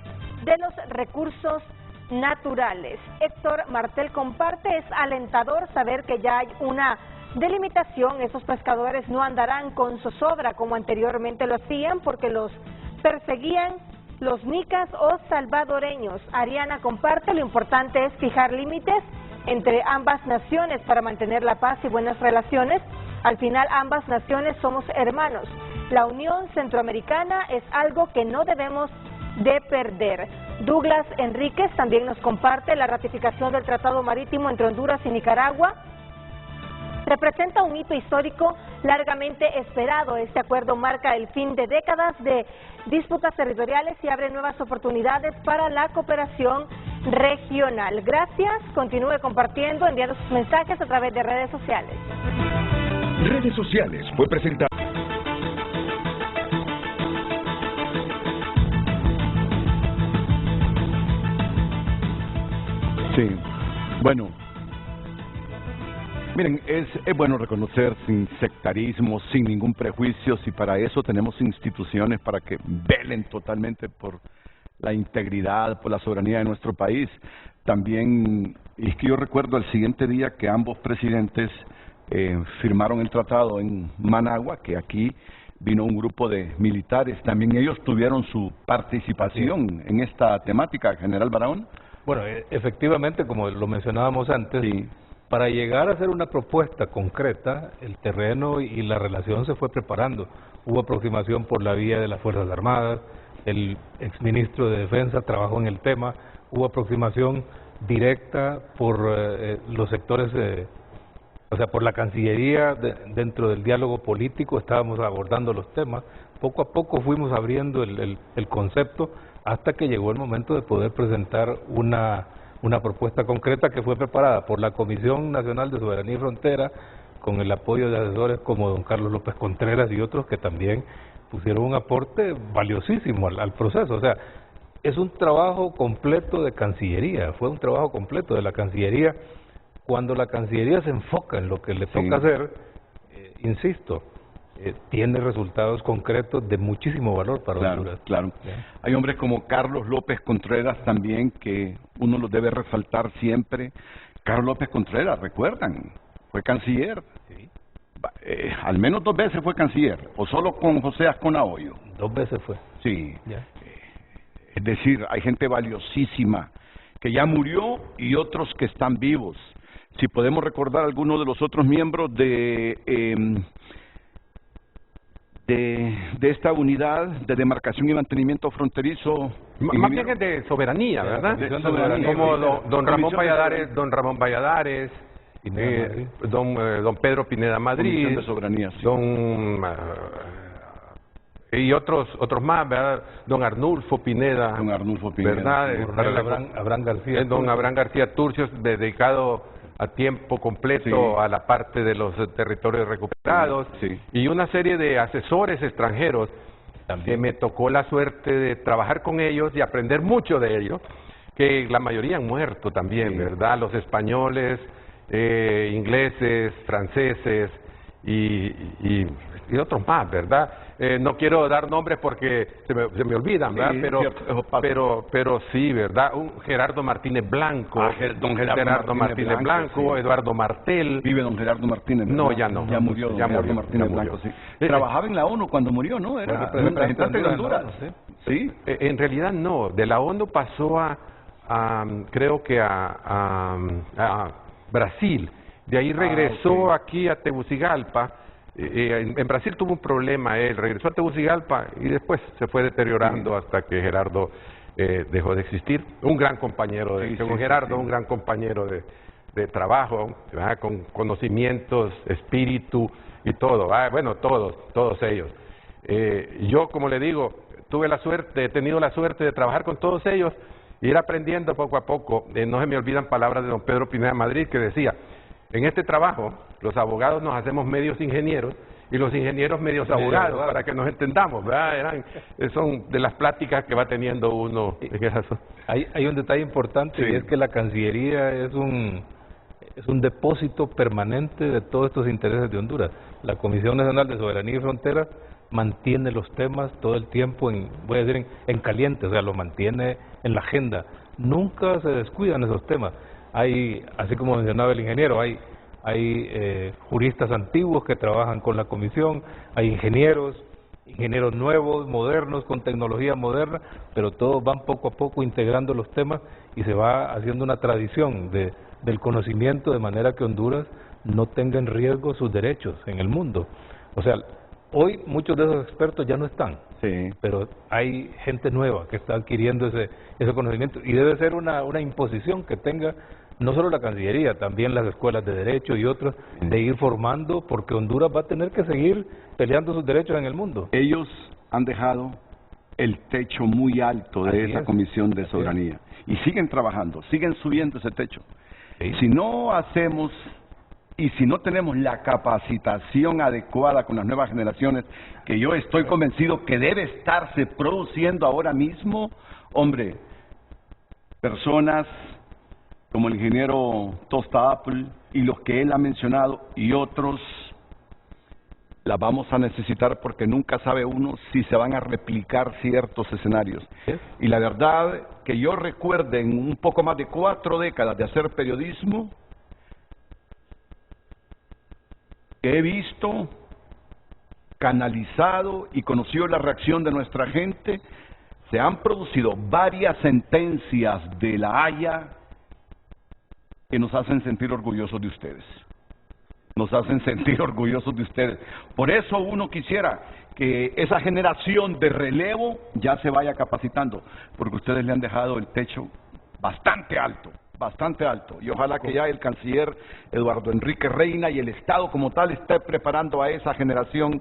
E: de los recursos naturales. Héctor Martel comparte, es alentador saber que ya hay una delimitación, esos pescadores no andarán con zozobra como anteriormente lo hacían porque los perseguían los nicas o salvadoreños. Ariana comparte, lo importante es fijar límites entre ambas naciones para mantener la paz y buenas relaciones. Al final ambas naciones somos hermanos. La Unión Centroamericana es algo que no debemos de perder. Douglas Enríquez también nos comparte, la ratificación del Tratado Marítimo entre Honduras y Nicaragua representa un hito histórico largamente esperado. Este acuerdo marca el fin de décadas de disputas territoriales y abre nuevas oportunidades para la cooperación regional. Gracias, continúe compartiendo, enviando sus mensajes a través de redes sociales.
A: Redes sociales fue presentado.
B: Sí, bueno, miren, es bueno reconocer sin sectarismo, sin ningún prejuicio, si para eso tenemos instituciones para que velen totalmente por la integridad, por la soberanía de nuestro país. También, es que yo recuerdo el siguiente día que ambos presidentes firmaron el tratado en Managua, que aquí vino un grupo de militares, también ellos tuvieron su participación en esta temática, General Barahona.
C: Bueno, efectivamente, como lo mencionábamos antes,
B: Sí.
C: Para llegar a hacer una propuesta concreta, el terreno y la relación se fue preparando. Hubo aproximación por la vía de las Fuerzas Armadas, el exministro de Defensa trabajó en el tema, hubo aproximación directa por los sectores, o sea, por la Cancillería, dentro del diálogo político estábamos abordando los temas. Poco a poco fuimos abriendo el concepto hasta que llegó el momento de poder presentar una propuesta concreta que fue preparada por la Comisión Nacional de Soberanía y Frontera, con el apoyo de asesores como don Carlos López Contreras y otros que también pusieron un aporte valiosísimo al proceso. O sea, es un trabajo completo de Cancillería, fue un trabajo completo de la Cancillería. Cuando la Cancillería se enfoca en lo que le toca hacer, insisto, tiene resultados concretos de muchísimo valor para Honduras.
B: Claro. Hay hombres como Carlos López Contreras también, que uno los debe resaltar siempre. Carlos López Contreras, ¿recuerdan? Fue canciller.
C: Sí.
B: Al menos 2 veces fue canciller, o solo con José Azcona Hoyo.
C: 2 veces fue.
B: Sí.
C: Ya.
B: Es decir, hay gente valiosísima que ya murió y otros que están vivos. Si podemos recordar algunos de los otros miembros de esta unidad de demarcación y mantenimiento fronterizo.
D: Más bien es de soberanía, ¿verdad?
B: De soberanía,
D: como
B: sí.
D: don Ramón Valladares, don Pedro Pineda Madrid,
B: Comisión de Soberanía, sí.
D: Y otros más, ¿verdad? Don Arnulfo Pineda, ¿verdad?
C: Abraham García.
D: Don Abraham García Turcios, dedicado a tiempo completo a la parte de los territorios recuperados, y una serie de asesores extranjeros que me tocó la suerte de trabajar con ellos y aprender mucho de ellos, que la mayoría han muerto también, ¿verdad? Los españoles, ingleses, franceses y otros más, ¿verdad? No quiero dar nombres porque se me olvidan, ¿verdad? Pero sí, ¿verdad? Gerardo Martínez Blanco,
B: don
D: Gerardo Martínez Blanco, Eduardo Martel.
B: Vive don Gerardo Martínez, ¿verdad?
D: No, ya no.
B: Ya murió don Gerardo Martínez Blanco, sí. Trabajaba en la ONU cuando murió, ¿no? Era representante de Honduras. Sí.
D: En realidad no. De la ONU pasó creo que a Brasil. De ahí regresó aquí a Tegucigalpa. En Brasil tuvo un problema, él regresó a Tegucigalpa y después se fue deteriorando hasta que Gerardo dejó de existir. Un gran compañero un gran compañero de trabajo, ¿verdad? Con conocimientos, espíritu y todo, ¿verdad? Bueno, todos ellos. Yo, como le digo, he tenido la suerte de trabajar con todos ellos y ir aprendiendo poco a poco. No se me olvidan palabras de don Pedro Pineda Madrid, que decía: en este trabajo, los abogados nos hacemos medios ingenieros y los ingenieros medios abogados, para que nos entendamos, ¿verdad? Son de las pláticas que va teniendo uno.
C: Hay un detalle importante, y es que la Cancillería es un depósito permanente de todos estos intereses de Honduras. La Comisión Nacional de Soberanía y Fronteras mantiene los temas todo el tiempo en caliente, o sea, lo mantiene en la agenda. Nunca se descuidan esos temas. Así como mencionaba el ingeniero, hay juristas antiguos que trabajan con la comisión, hay ingenieros nuevos, modernos, con tecnología moderna, pero todos van poco a poco integrando los temas y se va haciendo una tradición del conocimiento, de manera que Honduras no tenga en riesgo sus derechos en el mundo. O sea, hoy muchos de esos expertos ya no están, pero hay gente nueva que está adquiriendo ese conocimiento, y debe ser una imposición que tenga no solo la Cancillería, también las escuelas de Derecho y otros, de ir formando, porque Honduras va a tener que seguir peleando sus derechos en el mundo.
B: Ellos han dejado el techo muy alto de esa Comisión de Soberanía, y siguen trabajando, siguen subiendo ese techo. Si no hacemos y si no tenemos la capacitación adecuada con las nuevas generaciones, que yo estoy convencido que debe estarse produciendo ahora mismo, hombre, personas como el ingeniero Tosta Apple y los que él ha mencionado y otros, las vamos a necesitar, porque nunca sabe uno si se van a replicar ciertos escenarios. Y la verdad, que yo recuerde, en un poco más de 4 décadas de hacer periodismo, que he visto, canalizado y conocido la reacción de nuestra gente, se han producido varias sentencias de La Haya que nos hacen sentir orgullosos de ustedes. Nos hacen sentir orgullosos de ustedes. Por eso uno quisiera que esa generación de relevo ya se vaya capacitando, porque ustedes le han dejado el techo bastante alto, y ojalá que ya el canciller Eduardo Enrique Reina y el Estado como tal esté preparando a esa generación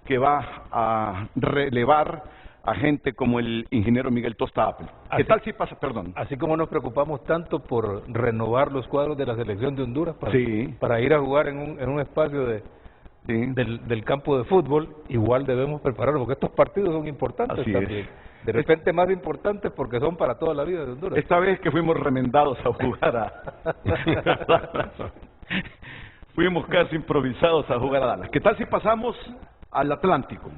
B: que va a relevar a gente como el ingeniero Miguel Tosta Apple. ¿Qué tal si pasa? Perdón.
C: Así como nos preocupamos tanto por renovar los cuadros de la selección de Honduras para ir a jugar en un espacio del campo de fútbol, igual debemos prepararnos, porque estos partidos son importantes también. De repente más importantes porque son para toda la vida de Honduras.
B: Esta vez que fuimos remendados a jugar a... fuimos casi improvisados a jugar a Dallas. ¿Qué tal si pasamos al Atlántico?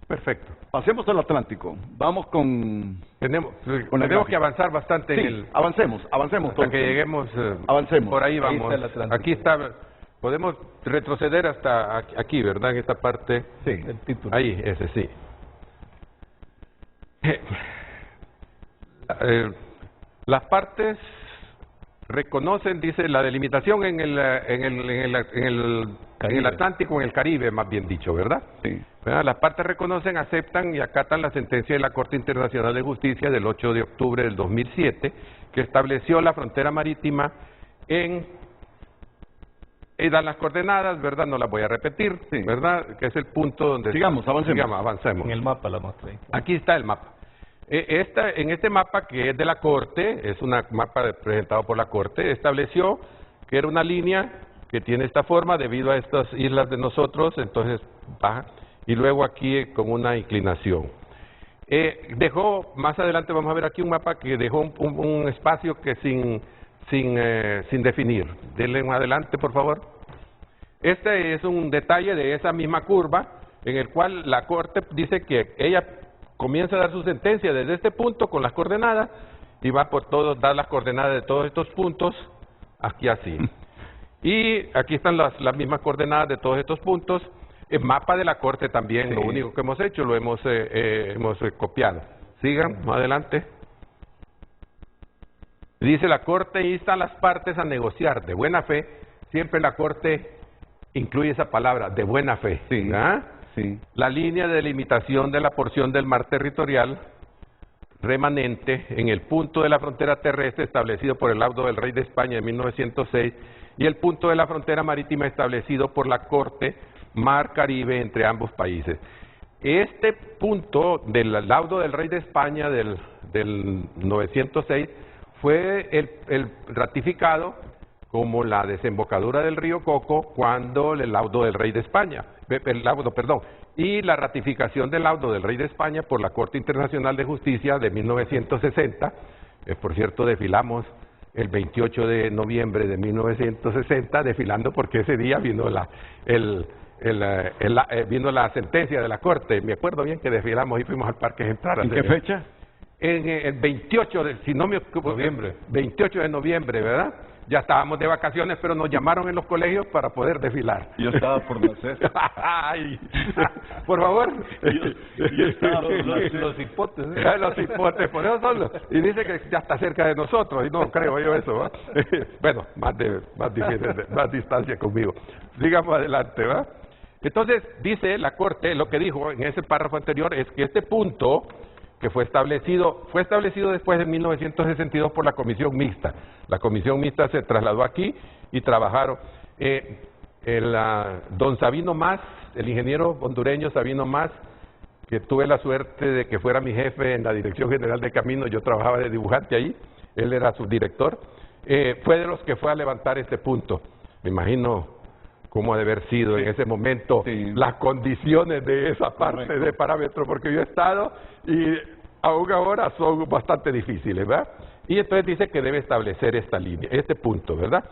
D: Perfecto.
B: Pasemos al Atlántico. Vamos con...
D: Tenemos
B: gráfica.
D: que avanzar bastante
B: Sí,
D: en el...
B: avancemos.
D: Hasta que lleguemos...
B: Avancemos.
D: Por ahí
C: Ahí
D: vamos.
C: está el Atlántico.
D: Aquí está... Podemos retroceder hasta aquí, ¿verdad? En esta parte.
B: Sí.
C: El título.
D: Ahí, ese sí. Las partes reconocen, dice, la delimitación en el Atlántico, en el Caribe, más bien dicho, ¿verdad?
B: Sí.
D: ¿Verdad? Las partes reconocen, aceptan y acatan la sentencia de la Corte Internacional de Justicia del 8 de octubre del 2007, que estableció la frontera marítima y dan las coordenadas, ¿verdad? No las voy a repetir,
B: Sí.
D: ¿verdad? Que es el punto donde...
B: Sigamos, avancemos.
D: Sigamos, avancemos.
C: En el mapa la mostré.
D: Aquí está el mapa. En este mapa, que es de la Corte, es un mapa presentado por la Corte, estableció que era una línea que tiene esta forma debido a estas islas de nosotros, entonces baja, y luego aquí con una inclinación. Dejó, más adelante vamos a ver aquí un mapa que dejó un espacio que sin definir. Denle un adelante, por favor. Este es un detalle de esa misma curva, en el cual la Corte dice que ella comienza a dar su sentencia desde este punto con las coordenadas y va por todos, dar las coordenadas de todos estos puntos, aquí así. Y aquí están las mismas coordenadas de todos estos puntos. El mapa de la Corte también,
B: Sí.
D: Lo único que hemos hecho, lo hemos copiado. Sigan, más adelante. Dice, la Corte insta a las partes a negociar de buena fe. Siempre la Corte incluye esa palabra, de buena fe.
B: Sí.
D: ¿Ah?
B: Sí.
D: La línea de delimitación de la porción del mar territorial remanente en el punto de la frontera terrestre establecido por el laudo del Rey de España de 1906 y el punto de la frontera marítima establecido por la Corte Mar Caribe entre ambos países. Este punto del laudo del Rey de España del 906 fue el ratificado como la desembocadura del río Coco cuando el laudo del Rey de España, y la ratificación del laudo del Rey de España por la Corte Internacional de Justicia de 1960, por cierto desfilamos el 28 de noviembre de 1960, desfilando porque ese día vino vino la sentencia de la Corte, me acuerdo bien que desfilamos y fuimos al Parque Central.
B: ¿En qué fecha?
D: En el 28 de, si no me equivoco,
C: Noviembre.
D: 28 de noviembre, ¿verdad? Ya estábamos de vacaciones, pero nos llamaron en los colegios para poder desfilar.
B: Yo estaba por nacer.
D: Ay, por favor.
B: Yo estaba por nacer.
C: Los hipotes.
D: Los hipotes, por eso son y dice que ya está cerca de nosotros, y no creo yo eso, ¿va? Bueno, más distancia conmigo. Sigamos adelante, ¿va? Entonces, dice la Corte, lo que dijo en ese párrafo anterior, es que este punto que fue establecido después de 1962 por la Comisión Mixta. La Comisión Mixta se trasladó aquí y trabajaron. Don Sabino Mas, el ingeniero hondureño Sabino Mas, que tuve la suerte de que fuera mi jefe en la Dirección General de Caminos, yo trabajaba de dibujante ahí, él era su director, fue de los que fue a levantar este punto. Me imagino cómo ha de haber sido en ese momento las condiciones de esa parte de parámetro, porque yo he estado y aún ahora son bastante difíciles, ¿verdad? Y entonces dice que debe establecer esta línea, este punto, ¿verdad?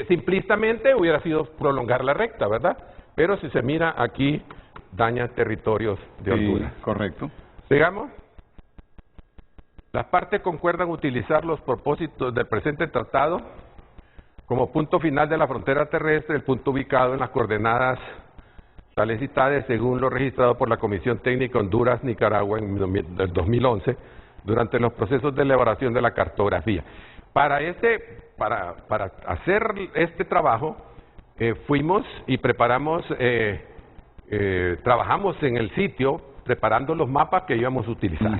D: Simplistamente hubiera sido prolongar la recta, ¿verdad? Pero si se mira aquí, daña territorios de Honduras.
B: Correcto.
D: Sigamos. Las partes concuerdan utilizar los propósitos del presente tratado como punto final de la frontera terrestre, el punto ubicado en las coordenadas tales y tales, según lo registrado por la Comisión Técnica Honduras-Nicaragua en el 2011, durante los procesos de elaboración de la cartografía. Para hacer este trabajo, fuimos y preparamos, trabajamos en el sitio, preparando los mapas que íbamos a utilizar,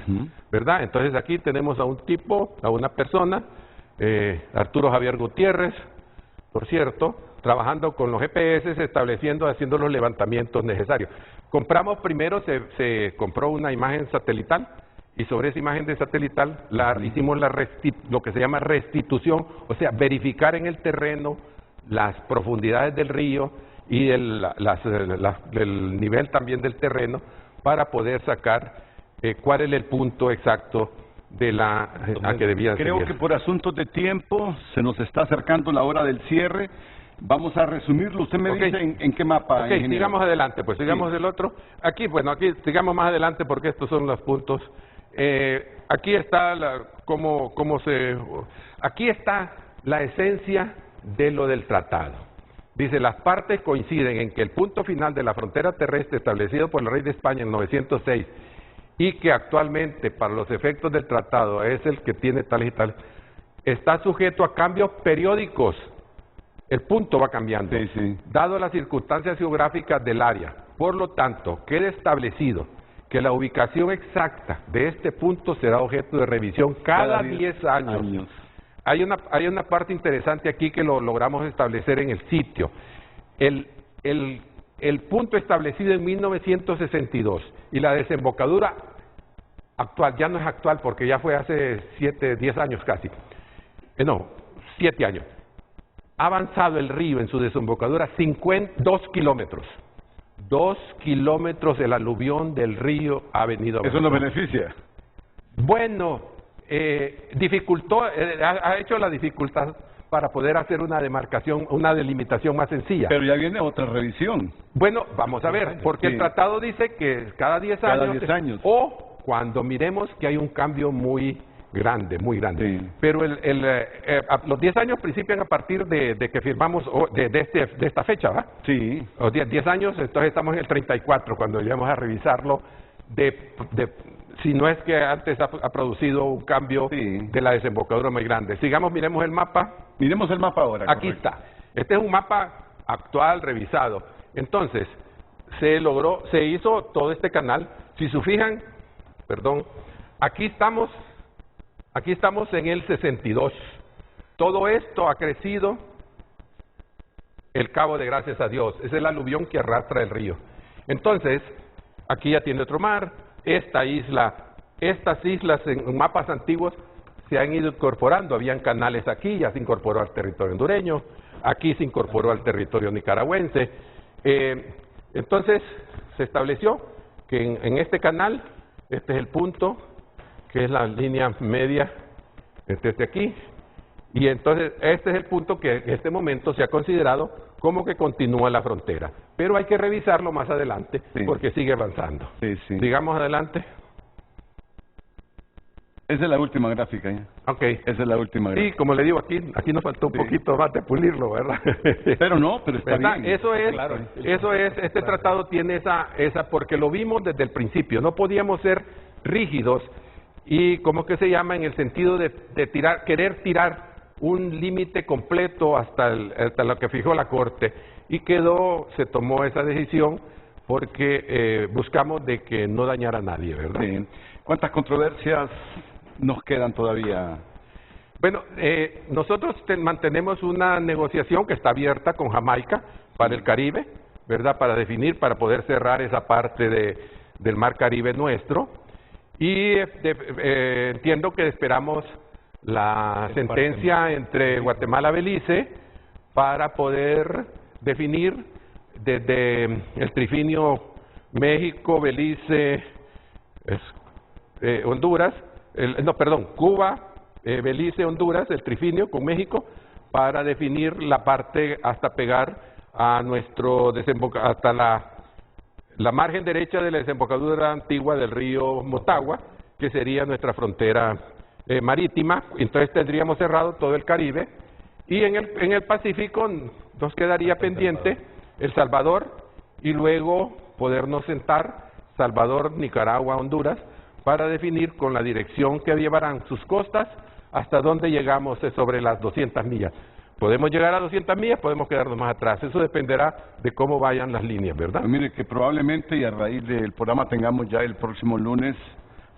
D: ¿verdad? Entonces aquí tenemos a un tipo, a una persona, Arturo Javier Gutiérrez, por cierto, trabajando con los GPS, haciendo los levantamientos necesarios. Compramos primero, se compró una imagen satelital, y sobre esa imagen de satelital hicimos lo que se llama restitución, o sea, verificar en el terreno las profundidades del río y el nivel también del terreno, para poder sacar cuál es el punto exacto de a que debían
B: Creo
D: seguir.
B: que por asuntos de tiempo se nos está acercando la hora del cierre. Vamos a resumirlo. Usted me dice en qué mapa.
D: Ok, sigamos adelante, pues sigamos del otro. Aquí, bueno, aquí sigamos más adelante porque estos son los puntos. Aquí está aquí está la esencia de lo del tratado. Dice, las partes coinciden en que el punto final de la frontera terrestre establecido por el rey de España en 906 y que actualmente para los efectos del tratado es el que tiene tales y tales, está sujeto a cambios periódicos. El punto va cambiando, dado las circunstancias geográficas del área. Por lo tanto, queda establecido que la ubicación exacta de este punto será objeto de revisión cada 10 años. Hay una parte interesante aquí que lo logramos establecer en el sitio. El punto establecido en 1962 y la desembocadura actual, ya no es actual porque ya fue hace 10 años casi, 7 años. Ha avanzado el río en su desembocadura 2 kilómetros. 2 kilómetros el aluvión del río ha venido avanzando.
B: ¿Eso nos beneficia?
D: Bueno, dificultó, ha hecho la dificultad para poder hacer una demarcación, una delimitación más sencilla.
B: Pero ya viene otra revisión.
D: Bueno, vamos a ver, porque el tratado dice que cada 10 años, o cuando miremos que hay un cambio muy grande, muy grande. Sí. Pero los 10 años principian a partir de que firmamos, de esta fecha, ¿va?
B: Sí.
D: Los 10 años, entonces estamos en el 34, cuando lleguemos a revisarlo, si no es que antes ha producido un cambio de la desembocadura muy grande. Sigamos, miremos el mapa.
B: Miremos el mapa ahora.
D: Aquí está. Este es un mapa actual, revisado. Entonces, se hizo todo este canal. Si se fijan, aquí estamos en el 62. Todo esto ha crecido. El Cabo de Gracias a Dios. Es el aluvión que arrastra el río. Entonces, aquí ya tiene otro mar. Estas islas en mapas antiguos se han ido incorporando. Habían canales aquí, ya se incorporó al territorio hondureño. Aquí se incorporó al territorio nicaragüense. Entonces, se estableció que en este canal, este es el punto, que es la línea media, desde aquí, y entonces este es el punto que en este momento se ha considerado como que continúa la frontera, pero hay que revisarlo más adelante porque sigue avanzando. Sigamos adelante.
B: Esa es la última gráfica ya.
D: Ok.
B: Esa es la última gráfica.
D: Sí, como le digo, aquí nos faltó un poquito más de pulirlo, ¿verdad?
B: Pero está bien.
D: Eso es, este tratado tiene esa, porque lo vimos desde el principio, no podíamos ser rígidos y, ¿cómo que se llama? En el sentido de querer tirar un límite completo hasta lo que fijó la Corte, y se tomó esa decisión porque buscamos de que no dañara a nadie, ¿verdad?
B: Sí. ¿Cuántas controversias nos quedan todavía?
D: Bueno, nosotros mantenemos una negociación que está abierta con Jamaica para el Caribe, ¿verdad? Para definir, para poder cerrar esa parte del Mar Caribe nuestro. Y entiendo que esperamos la sentencia entre Guatemala y Belice para poder definir desde el trifinio México, Belice, Honduras, Cuba, Belice, Honduras, el trifinio con México, para definir la parte hasta pegar a hasta la margen derecha de la desembocadura antigua del río Motagua, que sería nuestra frontera marítima. Entonces tendríamos cerrado todo el Caribe, y en el Pacífico nos quedaría pendiente El Salvador, y luego podernos sentar Salvador, Nicaragua, Honduras, para definir con la dirección que llevarán sus costas hasta dónde llegamos sobre las 200 millas. Podemos llegar a 200 millas, podemos quedarnos más atrás. Eso dependerá de cómo vayan las líneas, ¿verdad?
B: Mire que probablemente, y a raíz del programa, tengamos ya el próximo lunes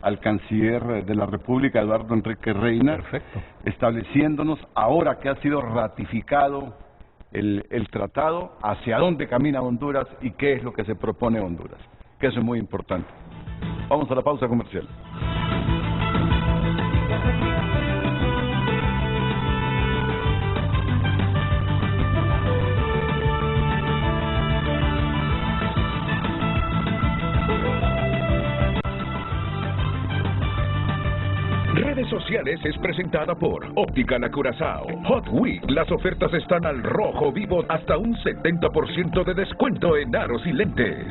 B: al canciller de la República, Eduardo Enrique Reina.
C: Perfecto.
B: Estableciéndonos, ahora que ha sido ratificado el tratado, hacia dónde camina Honduras y qué es lo que se propone Honduras, que eso es muy importante. Vamos a la pausa comercial.
A: sociales es presentada por Óptica La Curazao. Hot Week, las ofertas están al rojo vivo, hasta un 70% de descuento en aros y lentes.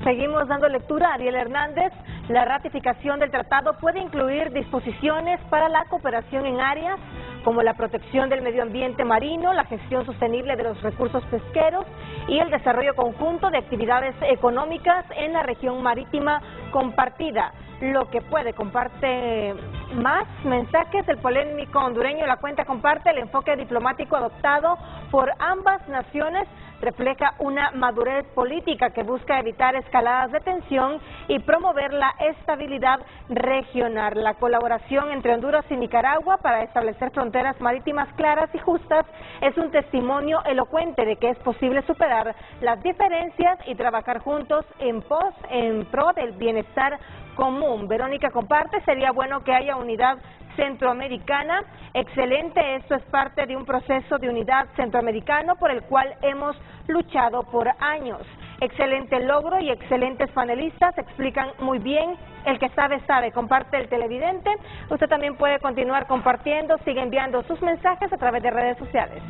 E: Seguimos dando lectura a Ariel Hernández. La ratificación del tratado puede incluir disposiciones para la cooperación en áreas como la protección del medio ambiente marino, la gestión sostenible de los recursos pesqueros y el desarrollo conjunto de actividades económicas en la región marítima compartida. Lo que puede comparte más mensajes. El polémico hondureño La Cuenta comparte: el enfoque diplomático adoptado por ambas naciones refleja una madurez política que busca evitar escaladas de tensión y promover la estabilidad regional. La colaboración entre Honduras y Nicaragua para establecer fronteras marítimas claras y justas es un testimonio elocuente de que es posible superar las diferencias y trabajar juntos en pro del bienestar común. Verónica comparte: sería bueno que haya unidad centroamericana. Excelente, esto es parte de un proceso de unidad centroamericano por el cual hemos luchado por años. Excelente logro y excelentes panelistas, explican muy bien. El que sabe, sabe. Comparte el televidente. Usted también puede continuar compartiendo, sigue enviando sus mensajes a través de redes sociales.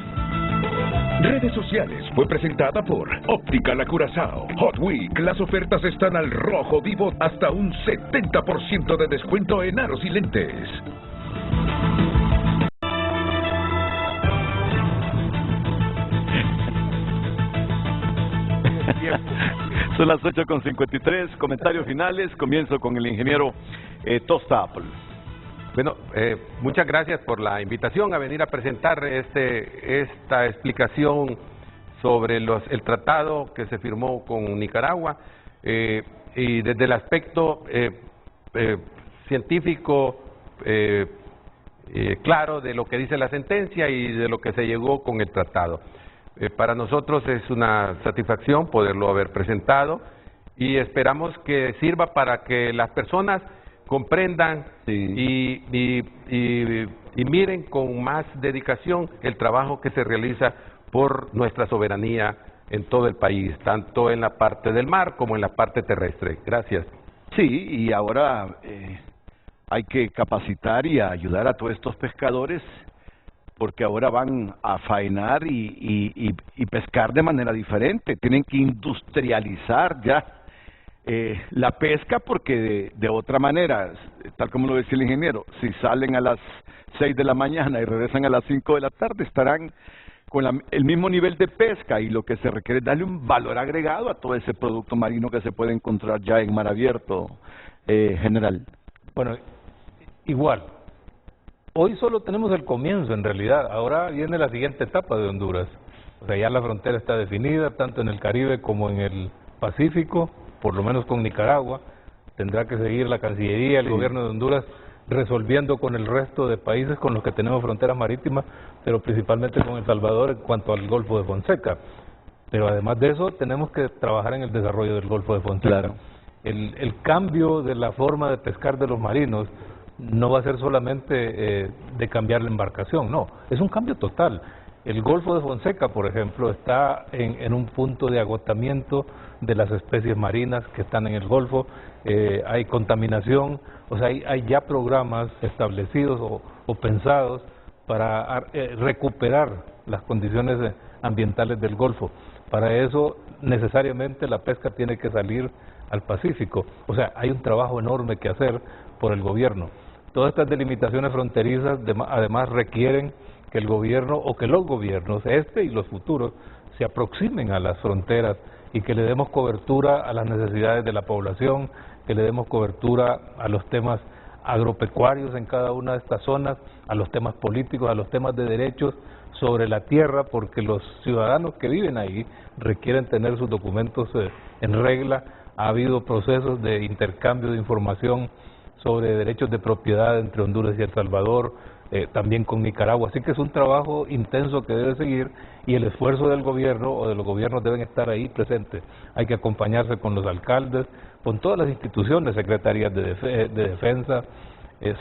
A: Redes sociales fue presentada por Óptica La Curazao. Hot Week, las ofertas están al rojo vivo, hasta un 70% de descuento en aros y lentes.
B: Son las 8:53, comentarios finales. Comienzo con el ingeniero Tosta Apple.
D: Bueno, muchas gracias por la invitación a venir a presentar esta explicación sobre el tratado que se firmó con Nicaragua y desde el aspecto científico claro de lo que dice la sentencia y de lo que se llegó con el tratado. Para nosotros es una satisfacción poderlo haber presentado y esperamos que sirva para que las personas comprendan y miren con más dedicación el trabajo que se realiza por nuestra soberanía en todo el país, tanto en la parte del mar como en la parte terrestre. Gracias.
B: Sí, y ahora hay que capacitar y ayudar a todos estos pescadores, porque ahora van a faenar y pescar de manera diferente. Tienen que industrializar ya la pesca, porque de otra manera, tal como lo decía el ingeniero, si salen a las 6 de la mañana y regresan a las 5 de la tarde, estarán con el mismo nivel de pesca, y lo que se requiere es darle un valor agregado a todo ese producto marino que se puede encontrar ya en mar abierto, general.
C: Bueno, igual. Hoy solo tenemos el comienzo, en realidad. Ahora viene la siguiente etapa de Honduras. O sea, ya la frontera está definida, tanto en el Caribe como en el Pacífico, por lo menos con Nicaragua. Tendrá que seguir la Cancillería, el gobierno de Honduras, resolviendo con el resto de países con los que tenemos fronteras marítimas, pero principalmente con El Salvador en cuanto al Golfo de Fonseca. Pero además de eso, tenemos que trabajar en el desarrollo del Golfo de Fonseca.
B: Claro.
C: El cambio de la forma de pescar de los marinos no va a ser solamente de cambiar la embarcación, no, es un cambio total. El Golfo de Fonseca, por ejemplo, está en un punto de agotamiento de las especies marinas que están en el Golfo, hay contaminación, o sea, hay ya programas establecidos o pensados para recuperar las condiciones ambientales del Golfo. Para eso, necesariamente, la pesca tiene que salir al Pacífico. O sea, hay un trabajo enorme que hacer por el gobierno. Todas estas delimitaciones fronterizas además requieren que el gobierno o que los gobiernos, y los futuros, se aproximen a las fronteras y que le demos cobertura a las necesidades de la población, que le demos cobertura a los temas agropecuarios en cada una de estas zonas, a los temas políticos, a los temas de derechos sobre la tierra, porque los ciudadanos que viven ahí requieren tener sus documentos en regla. Ha habido procesos de intercambio de información sobre derechos de propiedad entre Honduras y El Salvador, también con Nicaragua. Así que es un trabajo intenso que debe seguir, y el esfuerzo del gobierno o de los gobiernos deben estar ahí presentes. Hay que acompañarse con los alcaldes, con todas las instituciones, secretarías de defensa,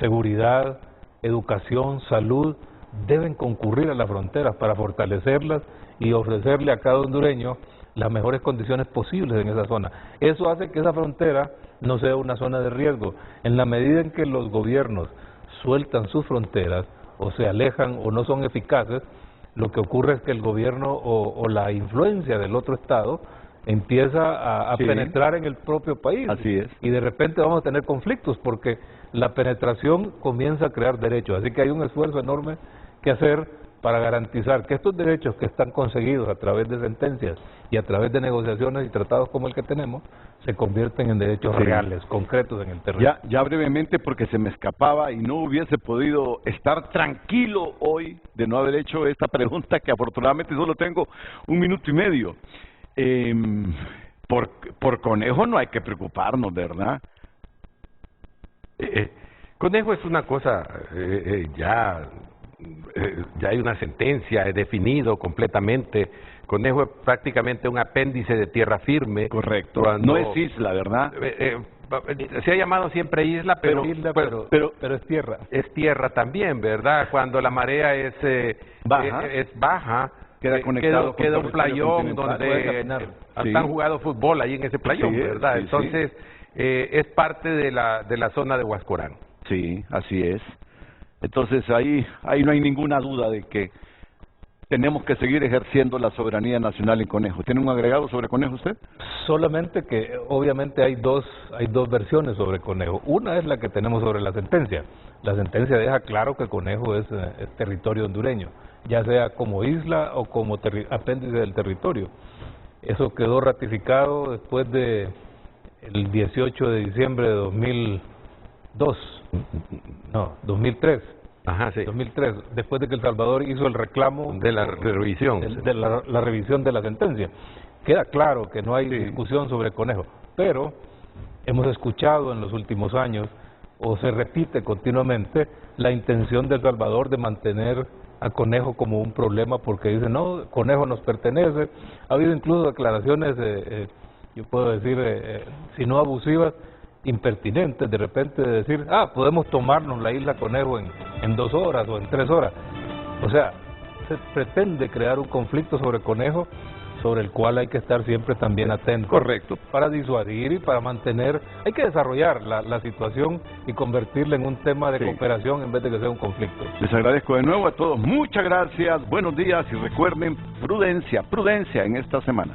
C: seguridad, educación, salud, deben concurrir a las fronteras para fortalecerlas y ofrecerle a cada hondureño las mejores condiciones posibles en esa zona. Eso hace que esa frontera no sea una zona de riesgo. En la medida en que los gobiernos sueltan sus fronteras o se alejan o no son eficaces, lo que ocurre es que el gobierno o la influencia del otro estado empieza a
B: Sí.
C: penetrar en el propio país.
B: Así es.
C: Y de repente vamos a tener conflictos porque la penetración comienza a crear derechos. Así que hay un esfuerzo enorme que hacer para garantizar que estos derechos que están conseguidos a través de sentencias y a través de negociaciones y tratados como el que tenemos, se convierten en derechos
B: Sí.
C: reales, concretos en el terreno.
B: Ya brevemente, porque se me escapaba y no hubiese podido estar tranquilo hoy de no haber hecho esta pregunta, que afortunadamente solo tengo 1 minuto y medio. Por Conejo no hay que preocuparnos, ¿verdad?
D: Conejo es una cosa, ya hay una sentencia, definido completamente. Conejo es prácticamente un apéndice de tierra firme.
B: Correcto.
D: Cuando-
B: No es isla, ¿verdad?
D: Se ha llamado siempre isla, pero
C: Pero es tierra.
D: es tierra también, ¿verdad? Cuando la marea es baja,
B: Queda conectado con
D: queda un
B: territorio
D: playón
B: continental.
C: Puede
D: donde
C: caminar.
B: Sí.
D: han jugado fútbol ahí en ese playón,
B: Sí,
D: ¿verdad?
B: sí,
D: Entonces, es parte de la zona de Huascorán.
B: Sí, así es. Entonces ahí no hay ninguna duda de que tenemos que seguir ejerciendo la soberanía nacional en Conejo. ¿Tiene un agregado sobre Conejo usted?
C: Solamente que obviamente hay dos versiones sobre Conejo. Una es la que tenemos sobre la sentencia. La sentencia deja claro que Conejo es territorio hondureño, ya sea como isla o como apéndice del territorio. Eso quedó ratificado después de el 18 de diciembre de 2003.
D: Ajá, sí.
C: 2003, después de que El Salvador hizo el reclamo
D: De la revisión.
C: de la revisión de la sentencia. Queda claro que no hay discusión sobre Conejo, pero hemos escuchado en los últimos años, o se repite continuamente, la intención de El Salvador de mantener a Conejo como un problema porque dicen, no, Conejo nos pertenece. Ha habido incluso declaraciones, yo puedo decir, si no abusivas, impertinentes, de repente de decir, podemos tomarnos la isla Conejo en 2 horas o en 3 horas. O sea, se pretende crear un conflicto sobre Conejo, sobre el cual hay que estar siempre también atentos.
B: Correcto.
C: Para disuadir y para mantener, hay que desarrollar la situación y convertirla en un tema de cooperación en vez de que sea un conflicto.
B: Les agradezco de nuevo a todos. Muchas gracias, buenos días y recuerden, prudencia en esta semana.